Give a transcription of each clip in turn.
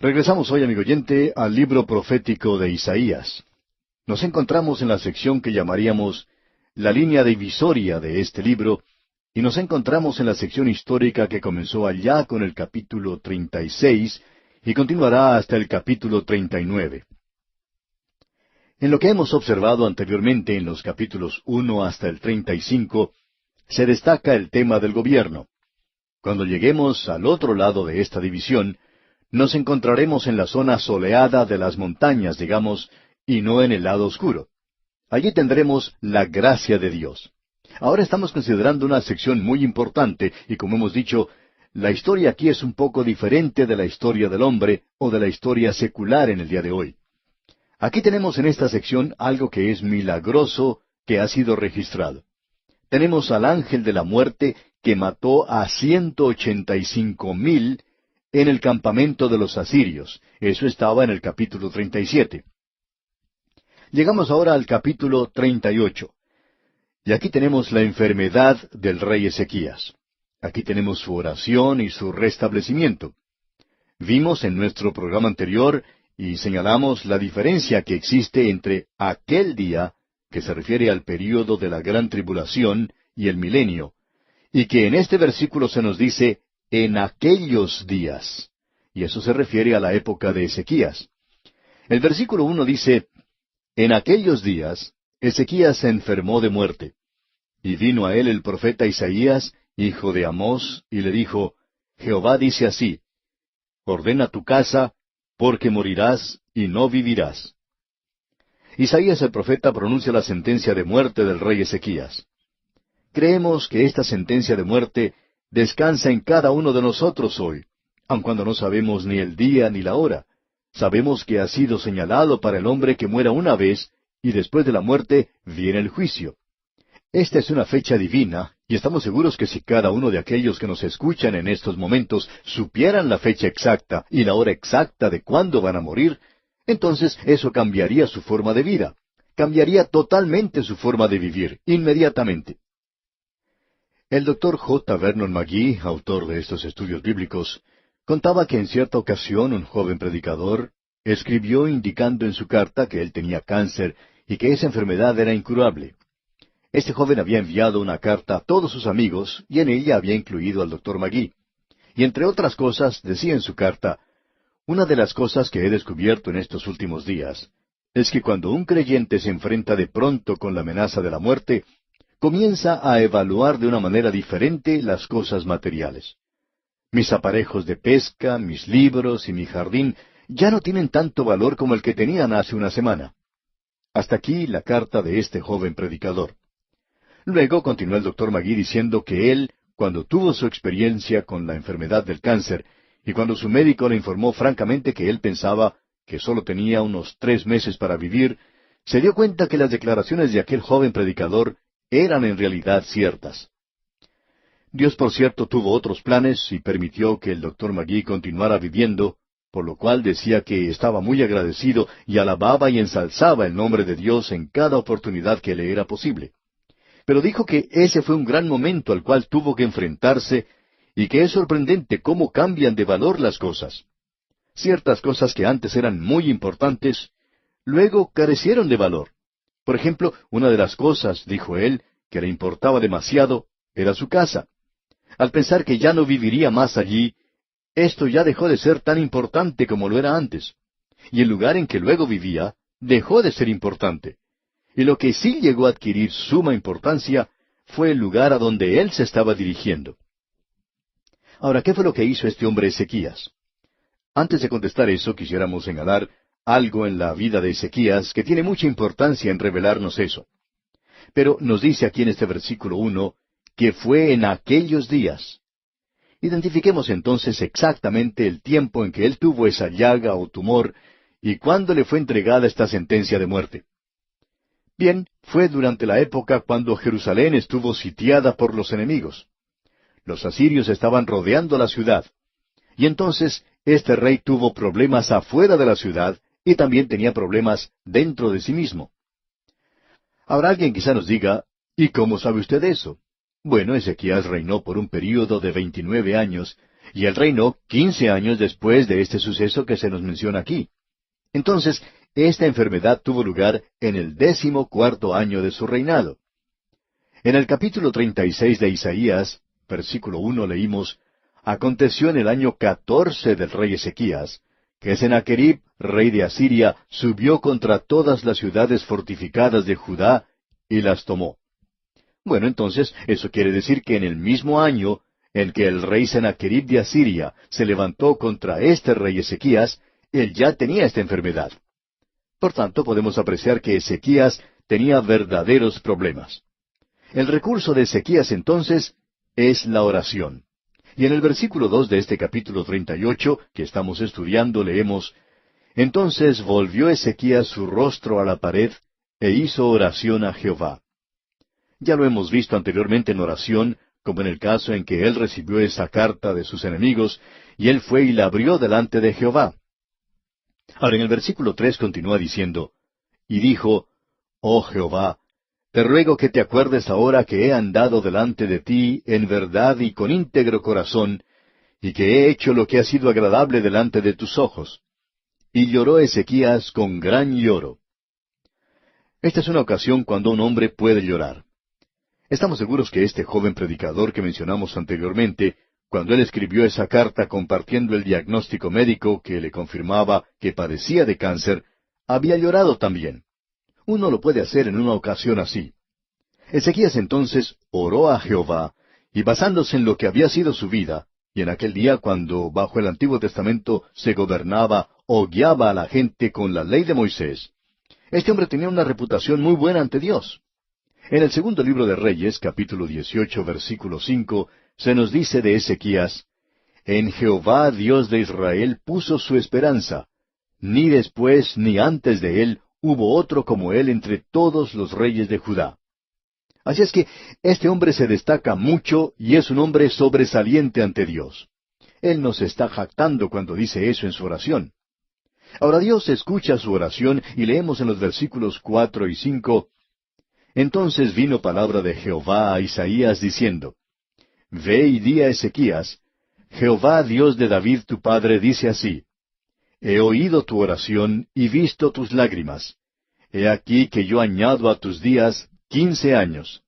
Regresamos hoy, amigo oyente, al libro profético de Isaías. Nos encontramos en la sección que llamaríamos la línea divisoria de este libro, y nos encontramos en la sección histórica que comenzó allá con el capítulo 36 y continuará hasta el capítulo 39. En lo que hemos observado anteriormente en los capítulos 1 hasta el 35, se destaca el tema del gobierno. Cuando lleguemos al otro lado de esta división, nos encontraremos en la zona soleada de las montañas, digamos, y no en el lado oscuro. Allí tendremos la gracia de Dios. Ahora estamos considerando una sección muy importante, y como hemos dicho, la historia aquí es un poco diferente de la historia del hombre o de la historia secular en el día de hoy. Aquí tenemos en esta sección algo que es milagroso que ha sido registrado. Tenemos al ángel de la muerte que mató a 185,000 en el campamento de los asirios. Eso estaba en el capítulo 37. Llegamos ahora al capítulo 38. Y aquí tenemos la enfermedad del rey Ezequías. Aquí tenemos su oración y su restablecimiento. Vimos en nuestro programa anterior y señalamos la diferencia que existe entre aquel día, que se refiere al período de la gran tribulación, y el milenio, y que en este versículo se nos dice en aquellos días, y eso se refiere a la época de Ezequías. El versículo 1 dice, en aquellos días Ezequías se enfermó de muerte, y vino a él el profeta Isaías, hijo de Amós, y le dijo, Jehová dice así, ordena tu casa, porque morirás y no vivirás. Isaías el profeta pronuncia la sentencia de muerte del rey Ezequías. Creemos que esta sentencia de muerte descansa en cada uno de nosotros hoy, aun cuando no sabemos ni el día ni la hora. Sabemos que ha sido señalado para el hombre que muera una vez, y después de la muerte viene el juicio. Esta es una fecha divina, y estamos seguros que si cada uno de aquellos que nos escuchan en estos momentos supieran la fecha exacta y la hora exacta de cuándo van a morir, entonces eso cambiaría su forma de vida, cambiaría totalmente su forma de vivir, inmediatamente. El doctor J. Vernon McGee, autor de estos estudios bíblicos, contaba que en cierta ocasión un joven predicador escribió indicando en su carta que él tenía cáncer y que esa enfermedad era incurable. Este joven había enviado una carta a todos sus amigos y en ella había incluido al doctor McGee. Y entre otras cosas decía en su carta, una de las cosas que he descubierto en estos últimos días es que cuando un creyente se enfrenta de pronto con la amenaza de la muerte, comienza a evaluar de una manera diferente las cosas materiales. Mis aparejos de pesca, mis libros y mi jardín ya no tienen tanto valor como el que tenían hace una semana. Hasta aquí la carta de este joven predicador. Luego continuó el doctor McGee diciendo que él, cuando tuvo su experiencia con la enfermedad del cáncer, y cuando su médico le informó francamente que él pensaba que sólo tenía unos 3 meses para vivir, se dio cuenta que las declaraciones de aquel joven predicador eran en realidad ciertas. Dios, por cierto, tuvo otros planes y permitió que el doctor McGee continuara viviendo, por lo cual decía que estaba muy agradecido y alababa y ensalzaba el nombre de Dios en cada oportunidad que le era posible. Pero dijo que ese fue un gran momento al cual tuvo que enfrentarse y que es sorprendente cómo cambian de valor las cosas. Ciertas cosas que antes eran muy importantes, luego carecieron de valor. Por ejemplo, una de las cosas, dijo él, que le importaba demasiado, era su casa. Al pensar que ya no viviría más allí, esto ya dejó de ser tan importante como lo era antes. Y el lugar en que luego vivía dejó de ser importante. Y lo que sí llegó a adquirir suma importancia fue el lugar a donde él se estaba dirigiendo. Ahora, ¿qué fue lo que hizo este hombre Ezequías? Antes de contestar eso, quisiéramos señalar algo en la vida de Ezequías que tiene mucha importancia en revelarnos eso. Pero nos dice aquí en este versículo 1 que fue en aquellos días. Identifiquemos entonces exactamente el tiempo en que él tuvo esa llaga o tumor y cuándo le fue entregada esta sentencia de muerte. Bien, fue durante la época cuando Jerusalén estuvo sitiada por los enemigos. Los asirios estaban rodeando la ciudad. Y entonces este rey tuvo problemas afuera de la ciudad y también tenía problemas dentro de sí mismo. Ahora alguien quizá nos diga, ¿y cómo sabe usted eso? Bueno, Ezequías reinó por un período de 29 años, y él reinó 15 años después de este suceso que se nos menciona aquí. Entonces, esta enfermedad tuvo lugar en el 14º año de su reinado. En el capítulo 36 de Isaías, versículo 1, leímos: Aconteció en el año 14 del rey Ezequías, que Sennacherib, rey de Asiria, subió contra todas las ciudades fortificadas de Judá y las tomó. Bueno, entonces, eso quiere decir que en el mismo año en que el rey Sennacherib de Asiria se levantó contra este rey Ezequías, él ya tenía esta enfermedad. Por tanto, podemos apreciar que Ezequías tenía verdaderos problemas. El recurso de Ezequías entonces es la oración. Y en el versículo 2 de este capítulo 38 que estamos estudiando leemos: Entonces volvió Ezequías su rostro a la pared e hizo oración a Jehová. Ya lo hemos visto anteriormente en oración, como en el caso en que él recibió esa carta de sus enemigos, y él fue y la abrió delante de Jehová. Ahora en el versículo 3 continúa diciendo: Y dijo: Oh Jehová, te ruego que te acuerdes ahora que he andado delante de ti en verdad y con íntegro corazón, y que he hecho lo que ha sido agradable delante de tus ojos. Y lloró Ezequías con gran lloro. Esta es una ocasión cuando un hombre puede llorar. Estamos seguros que este joven predicador que mencionamos anteriormente, cuando él escribió esa carta compartiendo el diagnóstico médico que le confirmaba que padecía de cáncer, había llorado también. Uno lo puede hacer en una ocasión así. Ezequías entonces oró a Jehová, y basándose en lo que había sido su vida, y en aquel día cuando bajo el Antiguo Testamento se gobernaba o guiaba a la gente con la ley de Moisés, este hombre tenía una reputación muy buena ante Dios. En el segundo libro de Reyes, capítulo 18, versículo 5, se nos dice de Ezequías: En Jehová Dios de Israel puso su esperanza, ni después ni antes de él hubo otro como él entre todos los reyes de Judá. Así es que este hombre se destaca mucho y es un hombre sobresaliente ante Dios. Él no se está jactando cuando dice eso en su oración. Ahora Dios escucha su oración y leemos en los versículos 4 y 5: Entonces vino palabra de Jehová a Isaías diciendo: Ve y di a Ezequías: Jehová Dios de David tu padre dice así: He oído tu oración y visto tus lágrimas. He aquí que yo añado a tus días 15 años.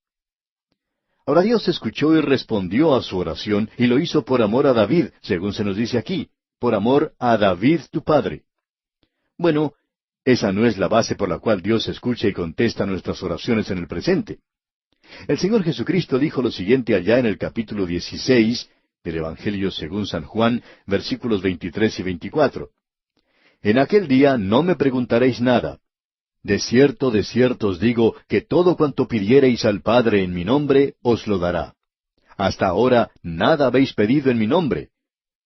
Ahora Dios escuchó y respondió a su oración, y lo hizo por amor a David, según se nos dice aquí, por amor a David tu padre. Bueno, esa no es la base por la cual Dios escucha y contesta nuestras oraciones en el presente. El Señor Jesucristo dijo lo siguiente allá en el capítulo 16 del Evangelio según San Juan, versículos 23 y 24. En aquel día no me preguntaréis nada. De cierto os digo, que todo cuanto pidiereis al Padre en mi nombre, os lo dará. Hasta ahora nada habéis pedido en mi nombre.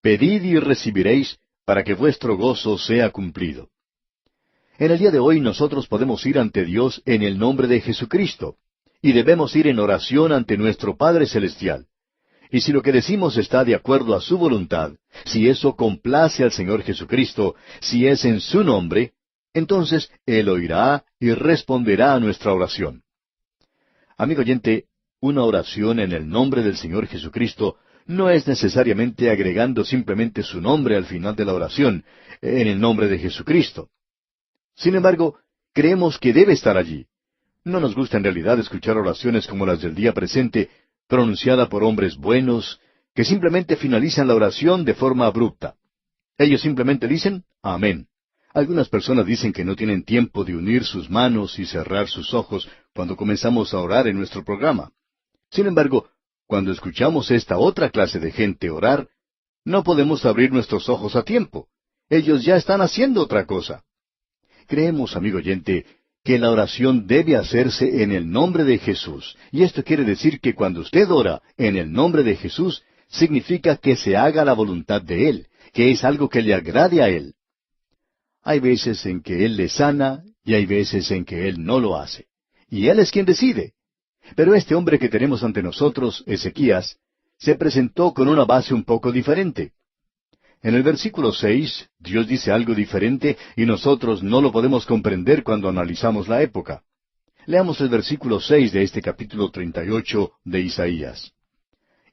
Pedid y recibiréis, para que vuestro gozo sea cumplido. En el día de hoy nosotros podemos ir ante Dios en el nombre de Jesucristo, y debemos ir en oración ante nuestro Padre Celestial. Y si lo que decimos está de acuerdo a su voluntad, si eso complace al Señor Jesucristo, si es en su nombre, entonces Él oirá y responderá a nuestra oración. Amigo oyente, una oración en el nombre del Señor Jesucristo no es necesariamente agregando simplemente su nombre al final de la oración, en el nombre de Jesucristo. Sin embargo, creemos que debe estar allí. No nos gusta en realidad escuchar oraciones como las del día presente, pronunciada por hombres buenos, que simplemente finalizan la oración de forma abrupta. Ellos simplemente dicen amén. Algunas personas dicen que no tienen tiempo de unir sus manos y cerrar sus ojos cuando comenzamos a orar en nuestro programa. Sin embargo, cuando escuchamos esta otra clase de gente orar, no podemos abrir nuestros ojos a tiempo. Ellos ya están haciendo otra cosa. Creemos, amigo oyente, que la oración debe hacerse en el nombre de Jesús. Y esto quiere decir que cuando usted ora en el nombre de Jesús, significa que se haga la voluntad de Él, que es algo que le agrade a Él. Hay veces en que Él le sana y hay veces en que Él no lo hace. Y Él es quien decide. Pero este hombre que tenemos ante nosotros, Ezequías, se presentó con una base un poco diferente. En el versículo 6, Dios dice algo diferente y nosotros no lo podemos comprender cuando analizamos la época. Leamos el versículo 6 de este capítulo 38 de Isaías.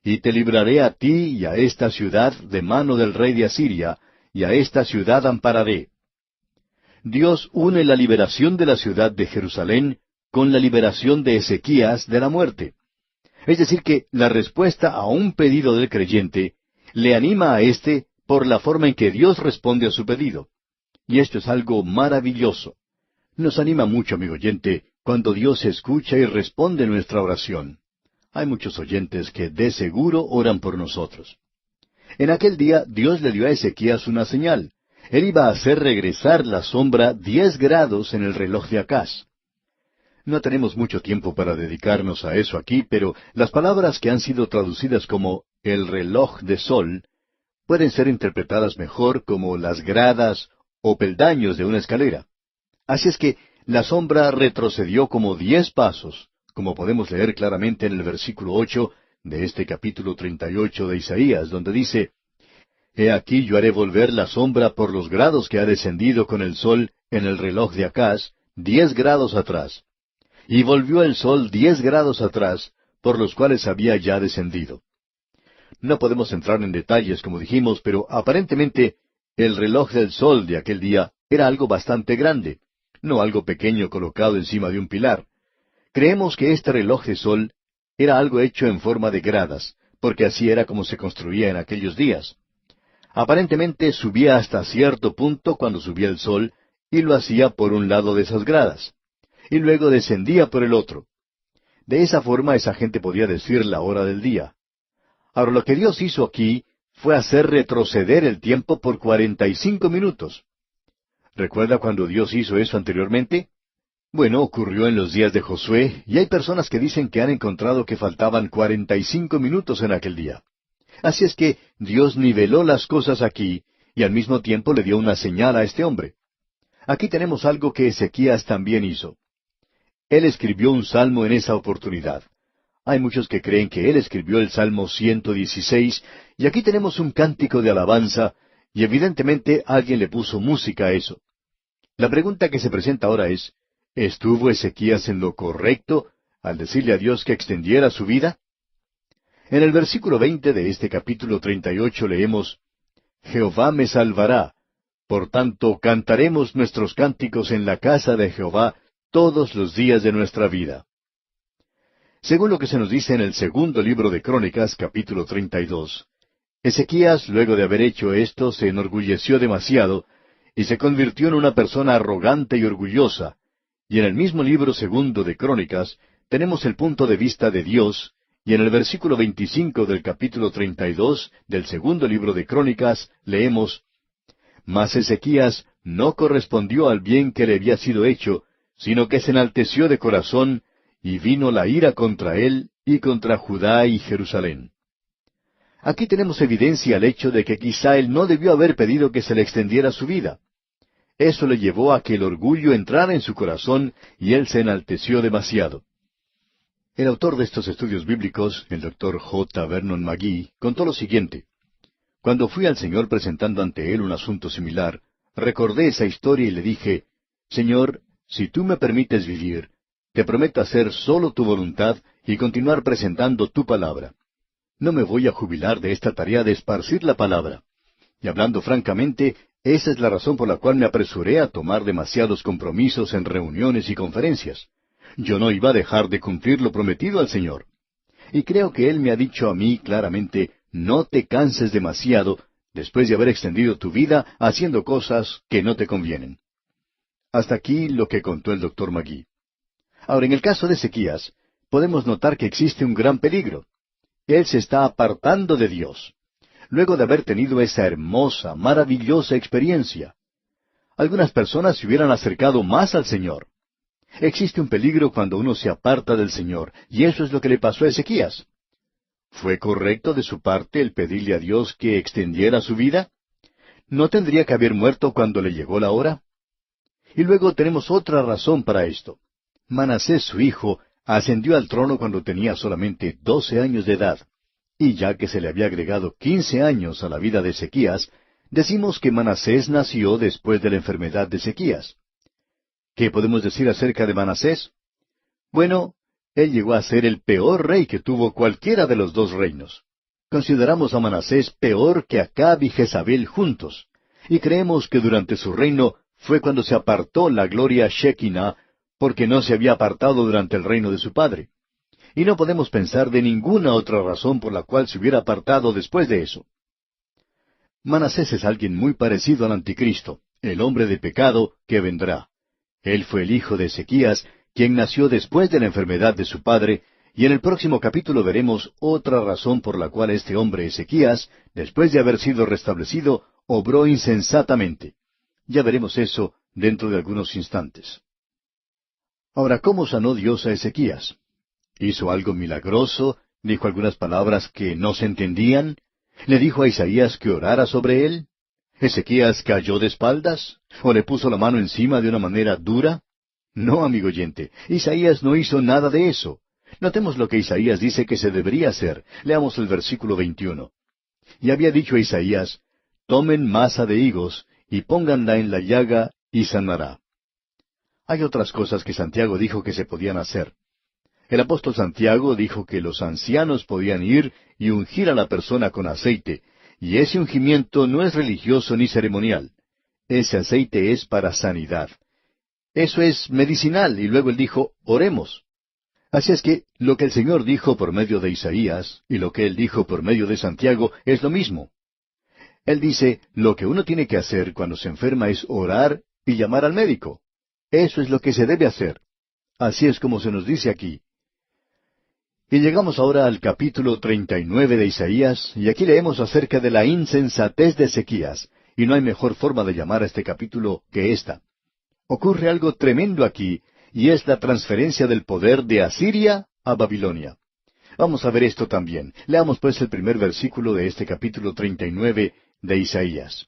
y te libraré a ti y a esta ciudad de mano del rey de Asiria, y a esta ciudad ampararé. Dios une la liberación de la ciudad de Jerusalén con la liberación de Ezequías de la muerte. Es decir, que la respuesta a un pedido del creyente le anima a éste por la forma en que Dios responde a su pedido. Y esto es algo maravilloso. Nos anima mucho, amigo oyente, cuando Dios escucha y responde nuestra oración. Hay muchos oyentes que de seguro oran por nosotros. En aquel día Dios le dio a Ezequías una señal. Él iba a hacer regresar la sombra 10 grados en el reloj de Acaz. No tenemos mucho tiempo para dedicarnos a eso aquí, pero las palabras que han sido traducidas como el reloj de sol pueden ser interpretadas mejor como las gradas o peldaños de una escalera. Así es que la sombra retrocedió como 10 pasos, como podemos leer claramente en el versículo 8 de este capítulo 38 de Isaías, donde dice: He aquí yo haré volver la sombra por los grados que ha descendido con el sol en el reloj de Acaz, 10 grados atrás. Y volvió el sol 10 grados atrás, por los cuales había ya descendido. No podemos entrar en detalles, como dijimos, pero aparentemente el reloj del sol de aquel día era algo bastante grande, no algo pequeño colocado encima de un pilar. Creemos que este reloj de sol era algo hecho en forma de gradas, porque así era como se construía en aquellos días. Aparentemente subía hasta cierto punto cuando subía el sol, y lo hacía por un lado de esas gradas, y luego descendía por el otro. De esa forma esa gente podía decir la hora del día. Ahora, lo que Dios hizo aquí fue hacer retroceder el tiempo por 45 minutos. ¿Recuerda cuando Dios hizo eso anteriormente? Bueno, ocurrió en los días de Josué, y hay personas que dicen que han encontrado que faltaban 45 minutos en aquel día. Así es que Dios niveló las cosas aquí, y al mismo tiempo le dio una señal a este hombre. Aquí tenemos algo que Ezequías también hizo. Él escribió un salmo en esa oportunidad. Hay muchos que creen que él escribió el Salmo 116, y aquí tenemos un cántico de alabanza, y evidentemente alguien le puso música a eso. La pregunta que se presenta ahora es: ¿estuvo Ezequías en lo correcto al decirle a Dios que extendiera su vida? En el versículo 20 de este capítulo 38 leemos: Jehová me salvará, por tanto cantaremos nuestros cánticos en la casa de Jehová todos los días de nuestra vida. Según lo que se nos dice en el segundo libro de Crónicas, capítulo 32, Ezequías, luego de haber hecho esto, se enorgulleció demasiado y se convirtió en una persona arrogante y orgullosa. Y en el mismo libro segundo de Crónicas tenemos el punto de vista de Dios, y en el versículo 25 del capítulo 32 del segundo libro de Crónicas leemos: Mas Ezequías no correspondió al bien que le había sido hecho, sino que se enalteció de corazón, y vino la ira contra él y contra Judá y Jerusalén. Aquí tenemos evidencia al hecho de que quizá él no debió haber pedido que se le extendiera su vida. Eso le llevó a que el orgullo entrara en su corazón y él se enalteció demasiado. El autor de estos estudios bíblicos, el Dr. J. Vernon McGee, contó lo siguiente: Cuando fui al Señor presentando ante Él un asunto similar, recordé esa historia y le dije: Señor, si tú me permites vivir, te prometo hacer solo tu voluntad y continuar presentando tu palabra. No me voy a jubilar de esta tarea de esparcir la palabra. Y hablando francamente, esa es la razón por la cual me apresuré a tomar demasiados compromisos en reuniones y conferencias. Yo no iba a dejar de cumplir lo prometido al Señor. Y creo que Él me ha dicho a mí claramente: no te canses demasiado después de haber extendido tu vida haciendo cosas que no te convienen. Hasta aquí lo que contó el Dr. McGee. Ahora, en el caso de Ezequías, podemos notar que existe un gran peligro. Él se está apartando de Dios, luego de haber tenido esa hermosa, maravillosa experiencia. Algunas personas se hubieran acercado más al Señor. Existe un peligro cuando uno se aparta del Señor, y eso es lo que le pasó a Ezequías. ¿Fue correcto de su parte el pedirle a Dios que extendiera su vida? ¿No tendría que haber muerto cuando le llegó la hora? Y luego tenemos otra razón para esto. Manasés, su hijo, ascendió al trono cuando tenía solamente 12 años de edad, y ya que se le había agregado 15 años a la vida de Ezequías, decimos que Manasés nació después de la enfermedad de Ezequías. ¿Qué podemos decir acerca de Manasés? Bueno, él llegó a ser el peor rey que tuvo cualquiera de los dos reinos. Consideramos a Manasés peor que Acab y Jezabel juntos, y creemos que durante su reino fue cuando se apartó la gloria Shekinah, porque no se había apartado durante el reino de su padre. Y no podemos pensar de ninguna otra razón por la cual se hubiera apartado después de eso. Manasés es alguien muy parecido al Anticristo, el hombre de pecado que vendrá. Él fue el hijo de Ezequías, quien nació después de la enfermedad de su padre, y en el próximo capítulo veremos otra razón por la cual este hombre Ezequías, después de haber sido restablecido, obró insensatamente. Ya veremos eso dentro de algunos instantes. Ahora, ¿cómo sanó Dios a Ezequías? ¿Hizo algo milagroso? ¿Dijo algunas palabras que no se entendían? ¿Le dijo a Isaías que orara sobre él? ¿Ezequías cayó de espaldas? ¿O le puso la mano encima de una manera dura? No, amigo oyente, Isaías no hizo nada de eso. Notemos lo que Isaías dice que se debería hacer. Leamos el versículo 21. Y había dicho a Isaías, tomen masa de higos y pónganla en la llaga y sanará. Hay otras cosas que Santiago dijo que se podían hacer. El apóstol Santiago dijo que los ancianos podían ir y ungir a la persona con aceite, y ese ungimiento no es religioso ni ceremonial. Ese aceite es para sanidad. Eso es medicinal, y luego él dijo, oremos. Así es que lo que el Señor dijo por medio de Isaías y lo que Él dijo por medio de Santiago es lo mismo. Él dice, lo que uno tiene que hacer cuando se enferma es orar y llamar al médico. Eso es lo que se debe hacer. Así es como se nos dice aquí. Y llegamos ahora al capítulo 39 de Isaías, y aquí leemos acerca de la insensatez de Ezequías, y no hay mejor forma de llamar a este capítulo que esta. Ocurre algo tremendo aquí, y es la transferencia del poder de Asiria a Babilonia. Vamos a ver esto también. Leamos pues el primer versículo de este capítulo 39 de Isaías.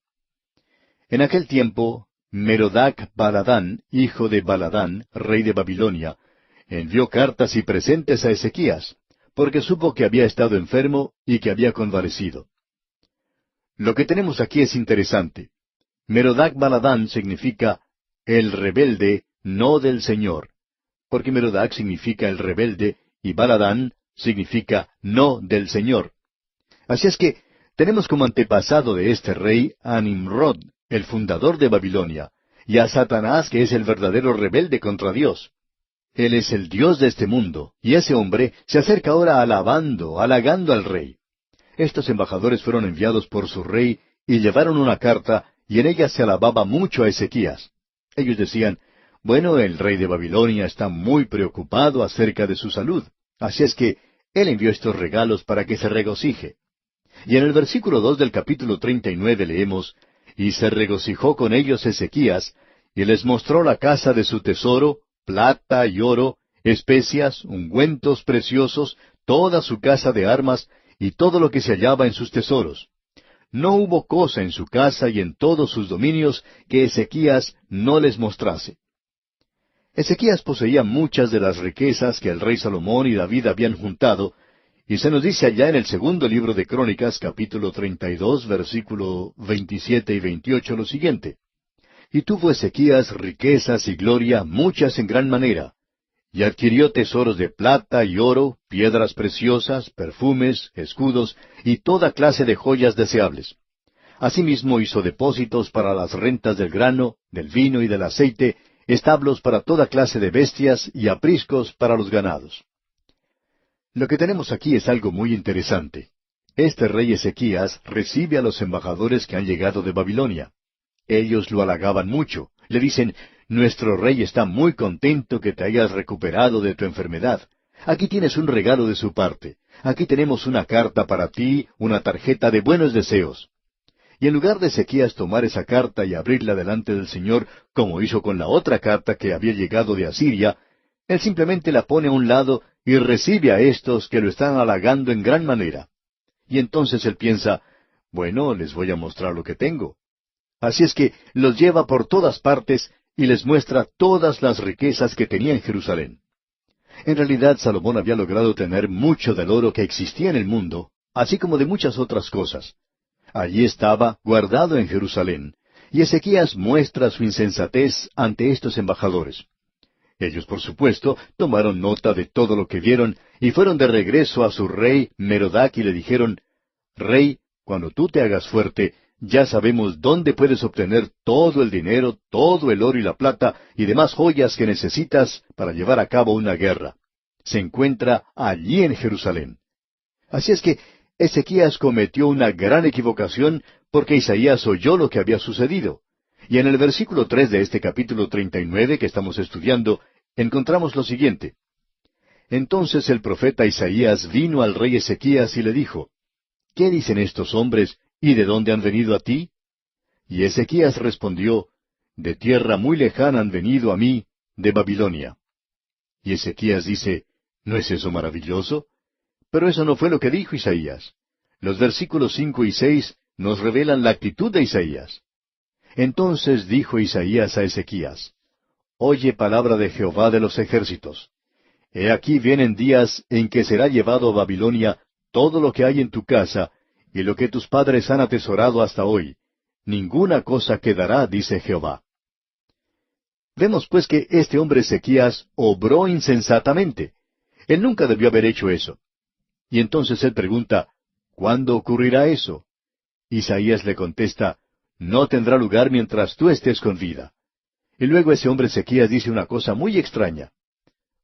En aquel tiempo, Merodac Baladán, hijo de Baladán, rey de Babilonia, envió cartas y presentes a Ezequías, porque supo que había estado enfermo y que había convalecido. Lo que tenemos aquí es interesante. Merodac Baladán significa el rebelde, no del Señor, porque Merodac significa el rebelde y Baladán significa no del Señor. Así es que tenemos como antepasado de este rey a Nimrod, el fundador de Babilonia, y a Satanás, que es el verdadero rebelde contra Dios. Él es el Dios de este mundo, y ese hombre se acerca ahora alabando, halagando al rey. Estos embajadores fueron enviados por su rey y llevaron una carta, y en ella se alababa mucho a Ezequías. Ellos decían, bueno, el rey de Babilonia está muy preocupado acerca de su salud, así es que él envió estos regalos para que se regocije. Y en el versículo 2 del capítulo 39 leemos, y se regocijó con ellos Ezequías, y les mostró la casa de su tesoro, plata y oro, especias, ungüentos preciosos, toda su casa de armas, y todo lo que se hallaba en sus tesoros. No hubo cosa en su casa y en todos sus dominios que Ezequías no les mostrase. Ezequías poseía muchas de las riquezas que el rey Salomón y David habían juntado, y se nos dice allá en el segundo libro de Crónicas, capítulo 32, versículo 27 y 28, lo siguiente. Y tuvo Ezequías riquezas y gloria muchas en gran manera, y adquirió tesoros de plata y oro, piedras preciosas, perfumes, escudos, y toda clase de joyas deseables. Asimismo hizo depósitos para las rentas del grano, del vino y del aceite, establos para toda clase de bestias y apriscos para los ganados. Lo que tenemos aquí es algo muy interesante. Este rey Ezequías recibe a los embajadores que han llegado de Babilonia. Ellos lo halagaban mucho. Le dicen, nuestro rey está muy contento que te hayas recuperado de tu enfermedad. Aquí tienes un regalo de su parte. Aquí tenemos una carta para ti, una tarjeta de buenos deseos. Y en lugar de Ezequías tomar esa carta y abrirla delante del Señor, como hizo con la otra carta que había llegado de Asiria, él simplemente la pone a un lado y recibe a estos que lo están halagando en gran manera. Y entonces él piensa, bueno, les voy a mostrar lo que tengo. Así es que los lleva por todas partes y les muestra todas las riquezas que tenía en Jerusalén. En realidad, Salomón había logrado tener mucho del oro que existía en el mundo, así como de muchas otras cosas. Allí estaba, guardado en Jerusalén, y Ezequías muestra su insensatez ante estos embajadores. Ellos, por supuesto, tomaron nota de todo lo que vieron y fueron de regreso a su rey Merodac y le dijeron, Rey, cuando tú te hagas fuerte, ya sabemos dónde puedes obtener todo el dinero, todo el oro y la plata y demás joyas que necesitas para llevar a cabo una guerra. Se encuentra allí en Jerusalén. Así es que Ezequías cometió una gran equivocación porque Isaías oyó lo que había sucedido. Y en el versículo 3 de este capítulo 39 que estamos estudiando, encontramos lo siguiente. Entonces el profeta Isaías vino al rey Ezequías y le dijo, ¿Qué dicen estos hombres y de dónde han venido a ti? Y Ezequías respondió, De tierra muy lejana han venido a mí, de Babilonia. Y Ezequías dice, ¿no es eso maravilloso? Pero eso no fue lo que dijo Isaías. Los versículos 5 y 6 nos revelan la actitud de Isaías. Entonces dijo Isaías a Ezequías, Oye palabra de Jehová de los ejércitos. He aquí vienen días en que será llevado a Babilonia todo lo que hay en tu casa, y lo que tus padres han atesorado hasta hoy. Ninguna cosa quedará, dice Jehová. Vemos pues que este hombre Ezequías obró insensatamente. Él nunca debió haber hecho eso. Y entonces él pregunta, ¿cuándo ocurrirá eso? Isaías le contesta, no tendrá lugar mientras tú estés con vida. Y luego ese hombre Ezequías dice una cosa muy extraña.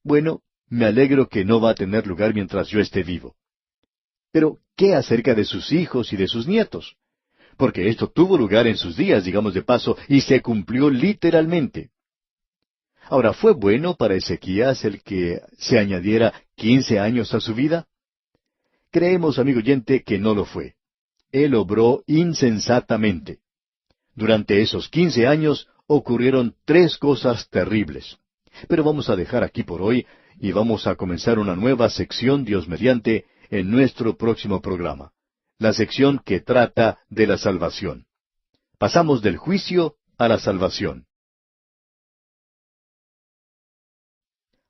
Bueno, me alegro que no va a tener lugar mientras yo esté vivo. Pero, ¿qué acerca de sus hijos y de sus nietos? Porque esto tuvo lugar en sus días, digamos de paso, y se cumplió literalmente. Ahora, ¿fue bueno para Ezequías el que se añadiera 15 años a su vida? Creemos, amigo oyente, que no lo fue. Él obró insensatamente. Durante esos 15 años ocurrieron 3 cosas terribles. Pero vamos a dejar aquí por hoy y vamos a comenzar una nueva sección, Dios mediante, en nuestro próximo programa. La sección que trata de la salvación. Pasamos del juicio a la salvación.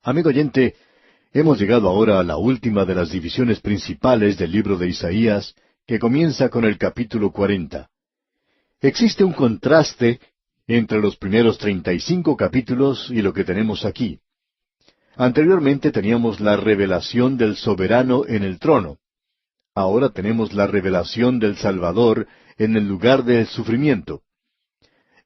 Amigo oyente, hemos llegado ahora a la última de las divisiones principales del libro de Isaías, que comienza con el capítulo 40. Existe un contraste entre los primeros 35 capítulos y lo que tenemos aquí. Anteriormente teníamos la revelación del soberano en el trono. Ahora tenemos la revelación del Salvador en el lugar del sufrimiento.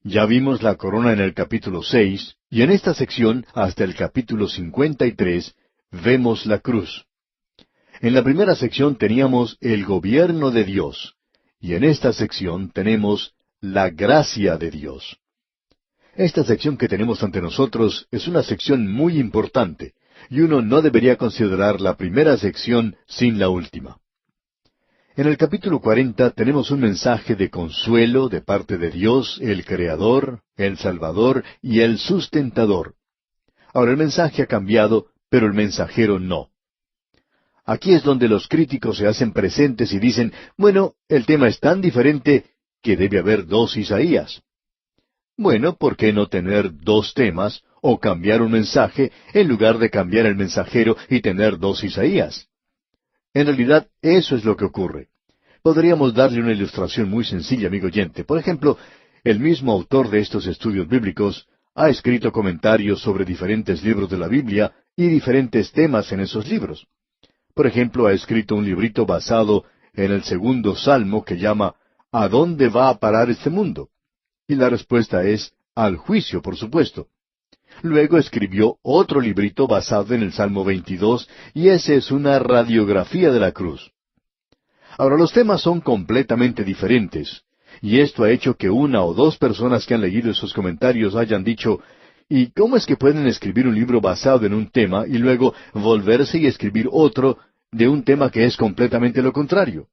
Ya vimos la corona en el capítulo 6, y en esta sección, hasta el capítulo 53, vemos la cruz. En la primera sección teníamos el gobierno de Dios, y en esta sección tenemos la gracia de Dios. Esta sección que tenemos ante nosotros es una sección muy importante, y uno no debería considerar la primera sección sin la última. En el capítulo 40 tenemos un mensaje de consuelo de parte de Dios, el Creador, el Salvador y el Sustentador. Ahora el mensaje ha cambiado, pero el mensajero no. Aquí es donde los críticos se hacen presentes y dicen, bueno, el tema es tan diferente que debe haber 2 Isaías. Bueno, ¿por qué no tener 2 temas o cambiar un mensaje en lugar de cambiar el mensajero y tener 2 Isaías? En realidad, eso es lo que ocurre. Podríamos darle una ilustración muy sencilla, amigo oyente. Por ejemplo, el mismo autor de estos estudios bíblicos ha escrito comentarios sobre diferentes libros de la Biblia y diferentes temas en esos libros. Por ejemplo, ha escrito un librito basado en el 2º Salmo que llama ¿A dónde va a parar este mundo? Y la respuesta es al juicio, por supuesto. Luego escribió otro librito basado en el Salmo 22, y ese es una radiografía de la cruz. Ahora, los temas son completamente diferentes, y esto ha hecho que 1 o 2 personas que han leído esos comentarios hayan dicho, ¿y cómo es que pueden escribir un libro basado en un tema y luego volverse y escribir otro de un tema que es completamente lo contrario?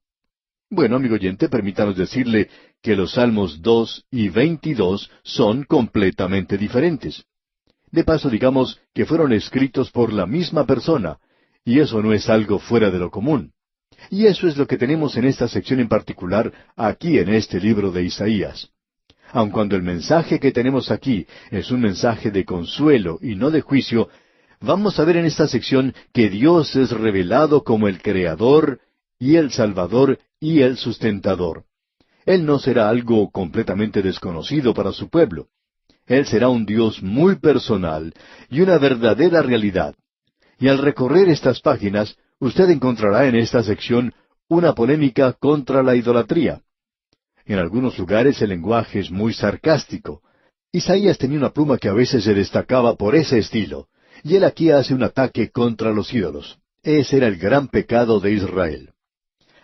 Bueno, amigo oyente, permítanos decirle que los Salmos 2 y 22 son completamente diferentes. De paso, digamos que fueron escritos por la misma persona, y eso no es algo fuera de lo común. Y eso es lo que tenemos en esta sección en particular, aquí en este libro de Isaías. Aun cuando el mensaje que tenemos aquí es un mensaje de consuelo y no de juicio, vamos a ver en esta sección que Dios es revelado como el Creador y el Salvador y el Sustentador. Él no será algo completamente desconocido para su pueblo. Él será un Dios muy personal y una verdadera realidad. Y al recorrer estas páginas, usted encontrará en esta sección una polémica contra la idolatría. En algunos lugares el lenguaje es muy sarcástico. Isaías tenía una pluma que a veces se destacaba por ese estilo, y él aquí hace un ataque contra los ídolos. Ese era el gran pecado de Israel.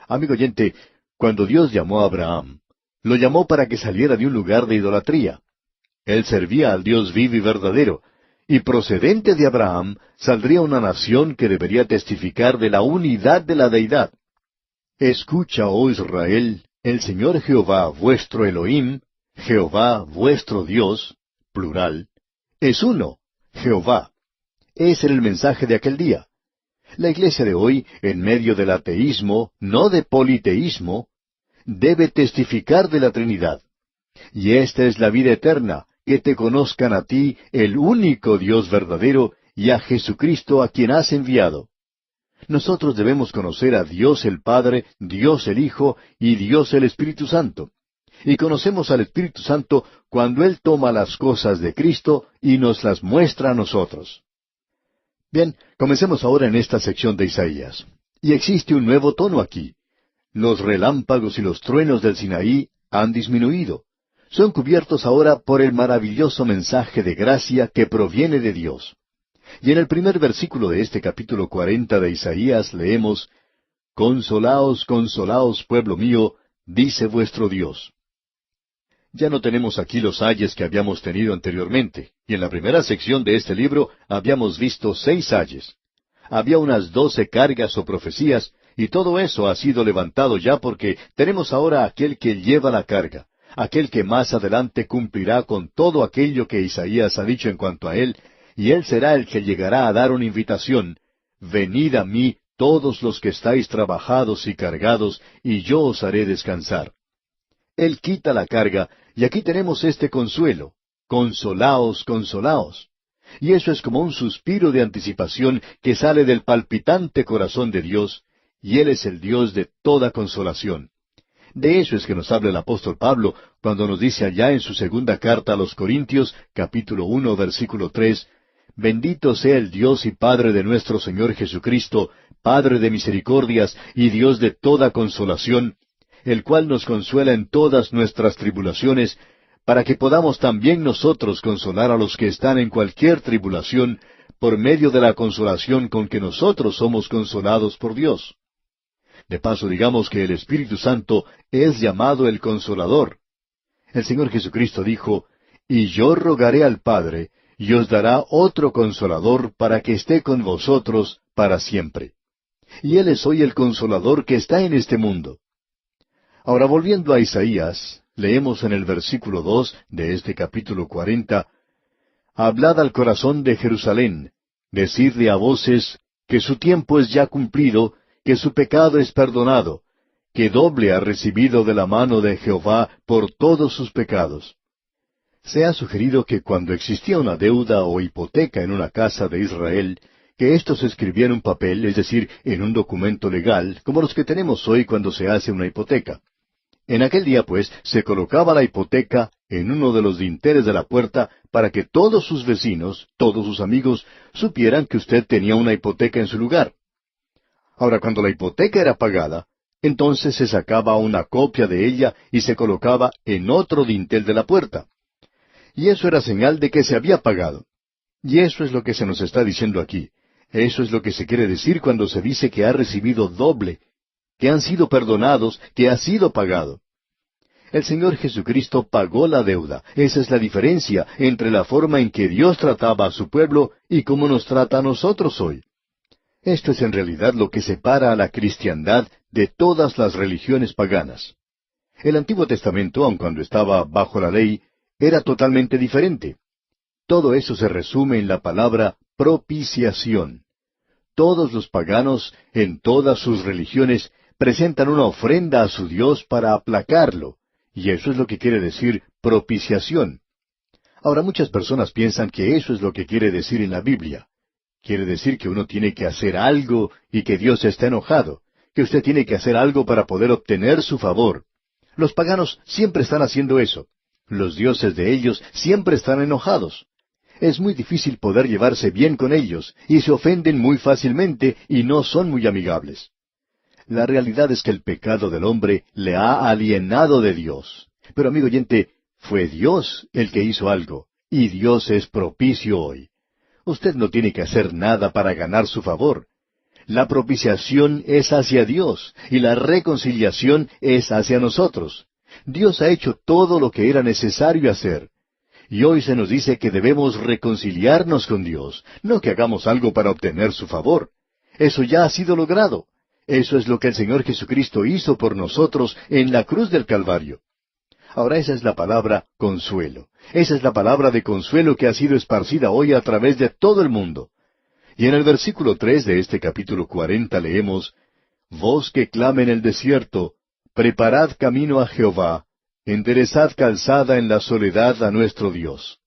Amigo oyente, cuando Dios llamó a Abraham, lo llamó para que saliera de un lugar de idolatría. Él servía al Dios vivo y verdadero, y procedente de Abraham saldría una nación que debería testificar de la unidad de la deidad. Escucha, oh Israel, el Señor Jehová vuestro Elohim, Jehová vuestro Dios, plural, es uno, Jehová. Ese era el mensaje de aquel día. La iglesia de hoy, en medio del ateísmo, no de politeísmo, debe testificar de la Trinidad. Y esta es la vida eterna, que te conozcan a ti, el único Dios verdadero, y a Jesucristo a quien has enviado. Nosotros debemos conocer a Dios el Padre, Dios el Hijo y Dios el Espíritu Santo. Y conocemos al Espíritu Santo cuando Él toma las cosas de Cristo y nos las muestra a nosotros. Bien, comencemos ahora en esta sección de Isaías. Y existe un nuevo tono aquí. Los relámpagos y los truenos del Sinaí han disminuido. Son cubiertos ahora por el maravilloso mensaje de gracia que proviene de Dios. Y en el primer versículo de este capítulo 40 de Isaías leemos, Consolaos, consolaos, pueblo mío, dice vuestro Dios. Ya no tenemos aquí los ayes que habíamos tenido anteriormente, y en la primera sección de este libro habíamos visto 6 ayes. Había unas 12 cargas o profecías, y todo eso ha sido levantado ya porque tenemos ahora aquel que lleva la carga, aquel que más adelante cumplirá con todo aquello que Isaías ha dicho en cuanto a él, y él será el que llegará a dar una invitación, venid a mí todos los que estáis trabajados y cargados, y yo os haré descansar. Él quita la carga, y aquí tenemos este consuelo. Consolaos, consolaos. Y eso es como un suspiro de anticipación que sale del palpitante corazón de Dios, y Él es el Dios de toda consolación. De eso es que nos habla el apóstol Pablo cuando nos dice allá en su segunda carta a los Corintios, capítulo 1, versículo 3, Bendito sea el Dios y Padre de nuestro Señor Jesucristo, Padre de misericordias y Dios de toda consolación, el cual nos consuela en todas nuestras tribulaciones, para que podamos también nosotros consolar a los que están en cualquier tribulación, por medio de la consolación con que nosotros somos consolados por Dios. De paso, digamos que el Espíritu Santo es llamado el Consolador. El Señor Jesucristo dijo, Y yo rogaré al Padre, y os dará otro Consolador para que esté con vosotros para siempre. Y Él es hoy el Consolador que está en este mundo. Ahora, volviendo a Isaías, leemos en el versículo 2 de este capítulo 40, Hablad al corazón de Jerusalén, decidle a voces que su tiempo es ya cumplido, que su pecado es perdonado, que doble ha recibido de la mano de Jehová por todos sus pecados. Se ha sugerido que cuando existía una deuda o hipoteca en una casa de Israel, que esto se escribía en un papel, es decir, en un documento legal, como los que tenemos hoy cuando se hace una hipoteca. En aquel día, pues, se colocaba la hipoteca en uno de los dinteles de la puerta para que todos sus vecinos, todos sus amigos, supieran que usted tenía una hipoteca en su lugar. Ahora, cuando la hipoteca era pagada, entonces se sacaba una copia de ella y se colocaba en otro dintel de la puerta. Y eso era señal de que se había pagado. Y eso es lo que se nos está diciendo aquí. Eso es lo que se quiere decir cuando se dice que ha recibido doble, que han sido perdonados, que ha sido pagado. El Señor Jesucristo pagó la deuda. Esa es la diferencia entre la forma en que Dios trataba a su pueblo y cómo nos trata a nosotros hoy. Esto es en realidad lo que separa a la cristiandad de todas las religiones paganas. El Antiguo Testamento, aun cuando estaba bajo la ley, era totalmente diferente. Todo eso se resume en la palabra propiciación. Todos los paganos, en todas sus religiones, presentan una ofrenda a su Dios para aplacarlo, y eso es lo que quiere decir propiciación. Ahora, muchas personas piensan que eso es lo que quiere decir en la Biblia. Quiere decir que uno tiene que hacer algo y que Dios está enojado, que usted tiene que hacer algo para poder obtener su favor. Los paganos siempre están haciendo eso. Los dioses de ellos siempre están enojados. Es muy difícil poder llevarse bien con ellos, y se ofenden muy fácilmente y no son muy amigables. La realidad es que el pecado del hombre le ha alienado de Dios. Pero amigo oyente, fue Dios el que hizo algo, y Dios es propicio hoy. Usted no tiene que hacer nada para ganar su favor. La propiciación es hacia Dios, y la reconciliación es hacia nosotros. Dios ha hecho todo lo que era necesario hacer. Y hoy se nos dice que debemos reconciliarnos con Dios, no que hagamos algo para obtener su favor. Eso ya ha sido logrado. Eso es lo que el Señor Jesucristo hizo por nosotros en la cruz del Calvario. Ahora esa es la palabra consuelo. Esa es la palabra de consuelo que ha sido esparcida hoy a través de todo el mundo. Y en el versículo 3 de este capítulo 40 leemos, Voz que clama en el desierto, preparad camino a Jehová, enderezad calzada en la soledad a nuestro Dios.